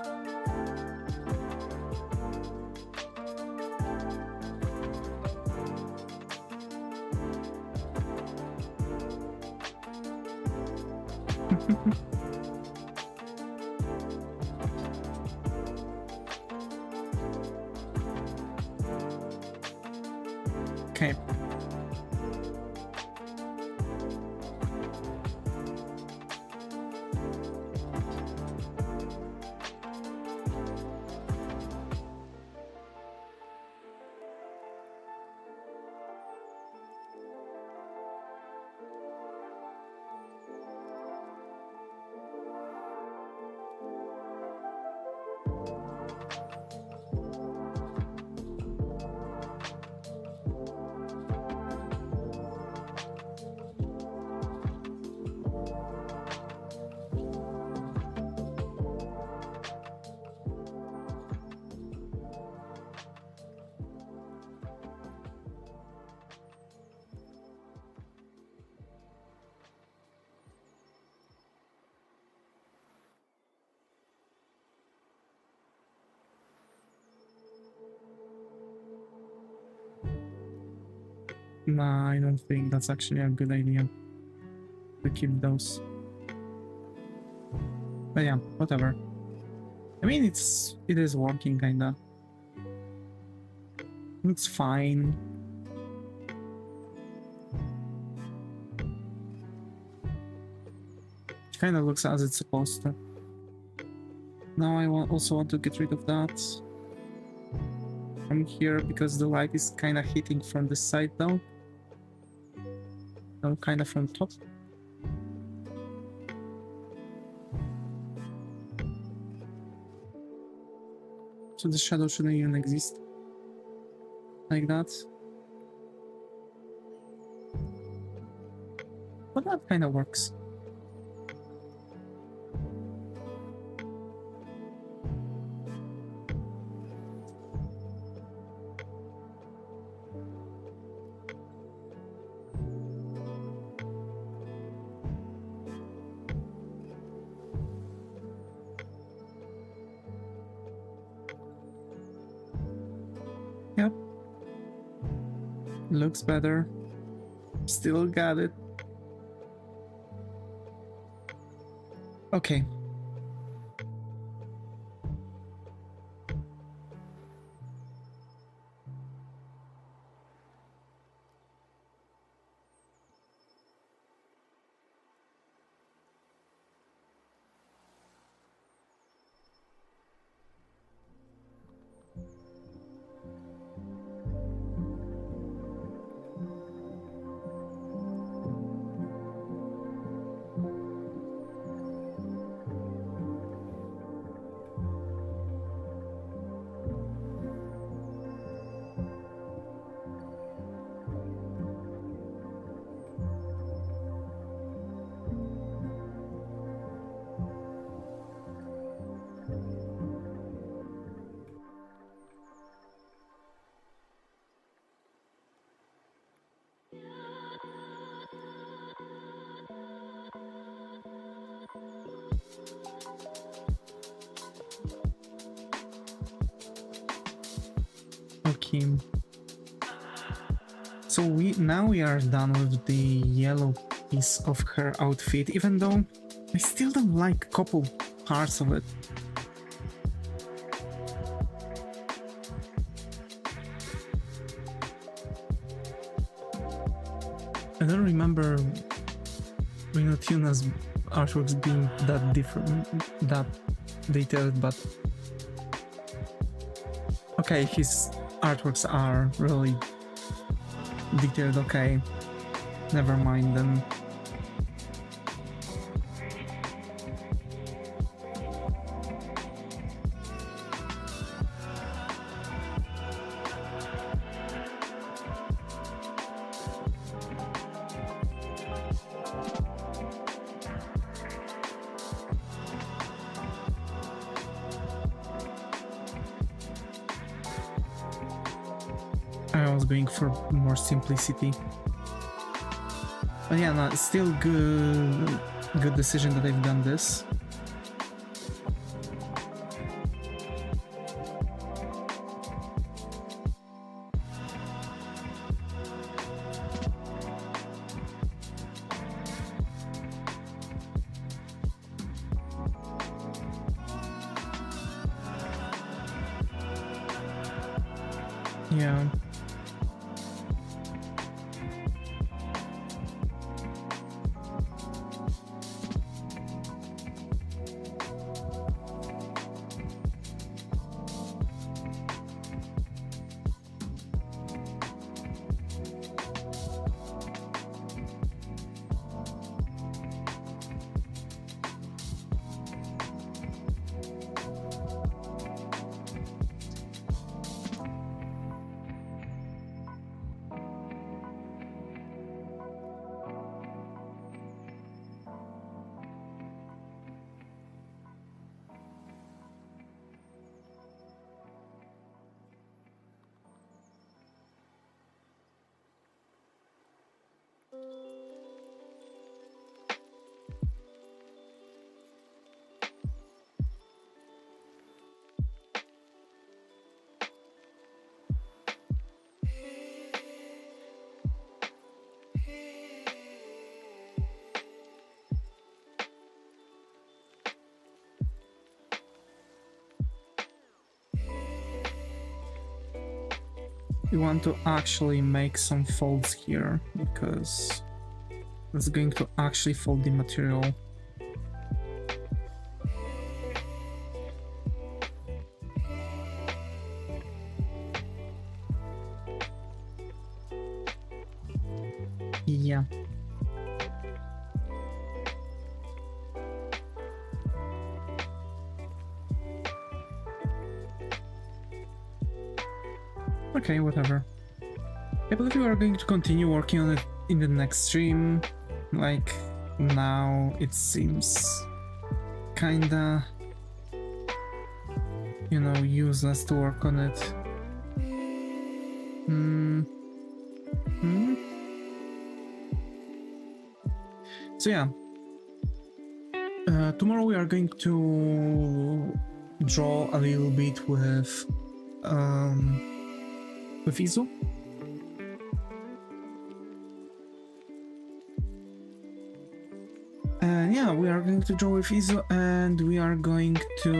Okay. Nah, I don't think that's actually a good idea to keep those. But yeah, whatever. I mean, it is working kinda. Looks fine. Kinda looks as it's supposed to. Now I also want to get rid of that from here because the light is kinda hitting from the side though. No, kinda from top. So the shadow shouldn't even exist. Like that. But that kinda works. Yep. Looks better. Still got it. Okay. Okay. So now we are done with the yellow piece of her outfit, even though I still don't like a couple parts of it. I don't remember Tuna's artworks being that different, that detailed, but okay, his artworks are really detailed. Okay, never mind then. I was going for more simplicity. But yeah, no, it's still good decision that I've done this. Yeah. We want to actually make some folds here because it's going to actually fold the material. Yeah. Okay, whatever. I believe we are going to continue working on it in the next stream. Like, now it seems kinda, you know, useless to work on it. So yeah. Tomorrow we are going to draw a little bit with Izu. Yeah, we are going to draw with Izu and we are going to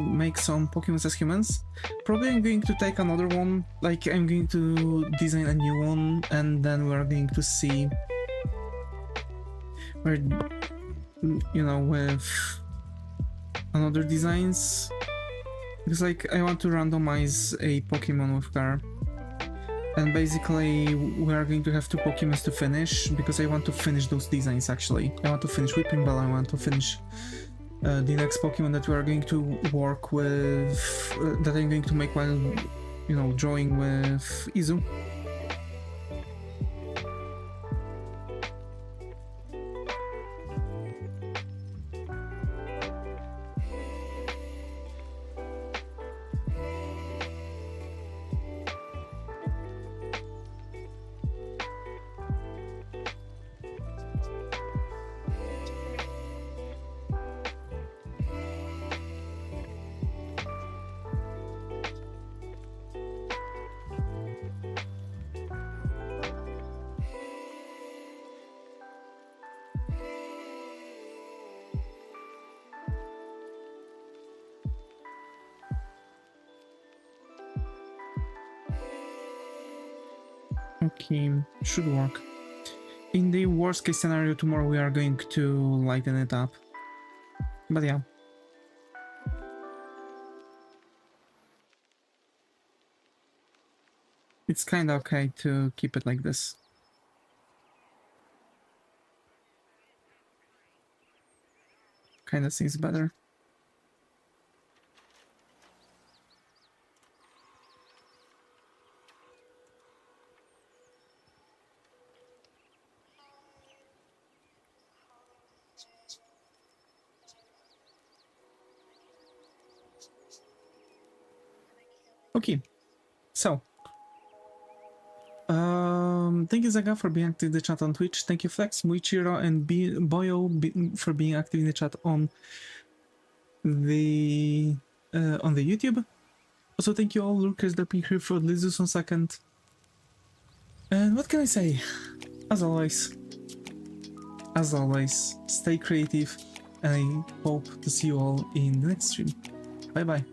make some Pokemon as humans. Probably I'm going to take another one, like I'm going to design a new one and then we are going to see where, you know, with another designs. Because like I want to randomize a Pokemon with her. And basically we are going to have 2 Pokemons to finish, because I want to finish those designs actually. I want to finish Whipping Ball, I want to finish the next Pokemon that we are going to work with, that I'm going to make while, you know, drawing with Izu. Okay, should work. In the worst case scenario, tomorrow we are going to lighten it up. But yeah. It's kinda okay to keep it like this. Kinda seems better. Okay, so Thank you Zaga for being active in the chat on Twitch. Thank you Flex, Muichiro, and Boyo for being active in the chat on the YouTube. Also, thank you all lurkers that been here for Lizus on second. And what can I say? As always, stay creative, and I hope to see you all in the next stream. Bye bye.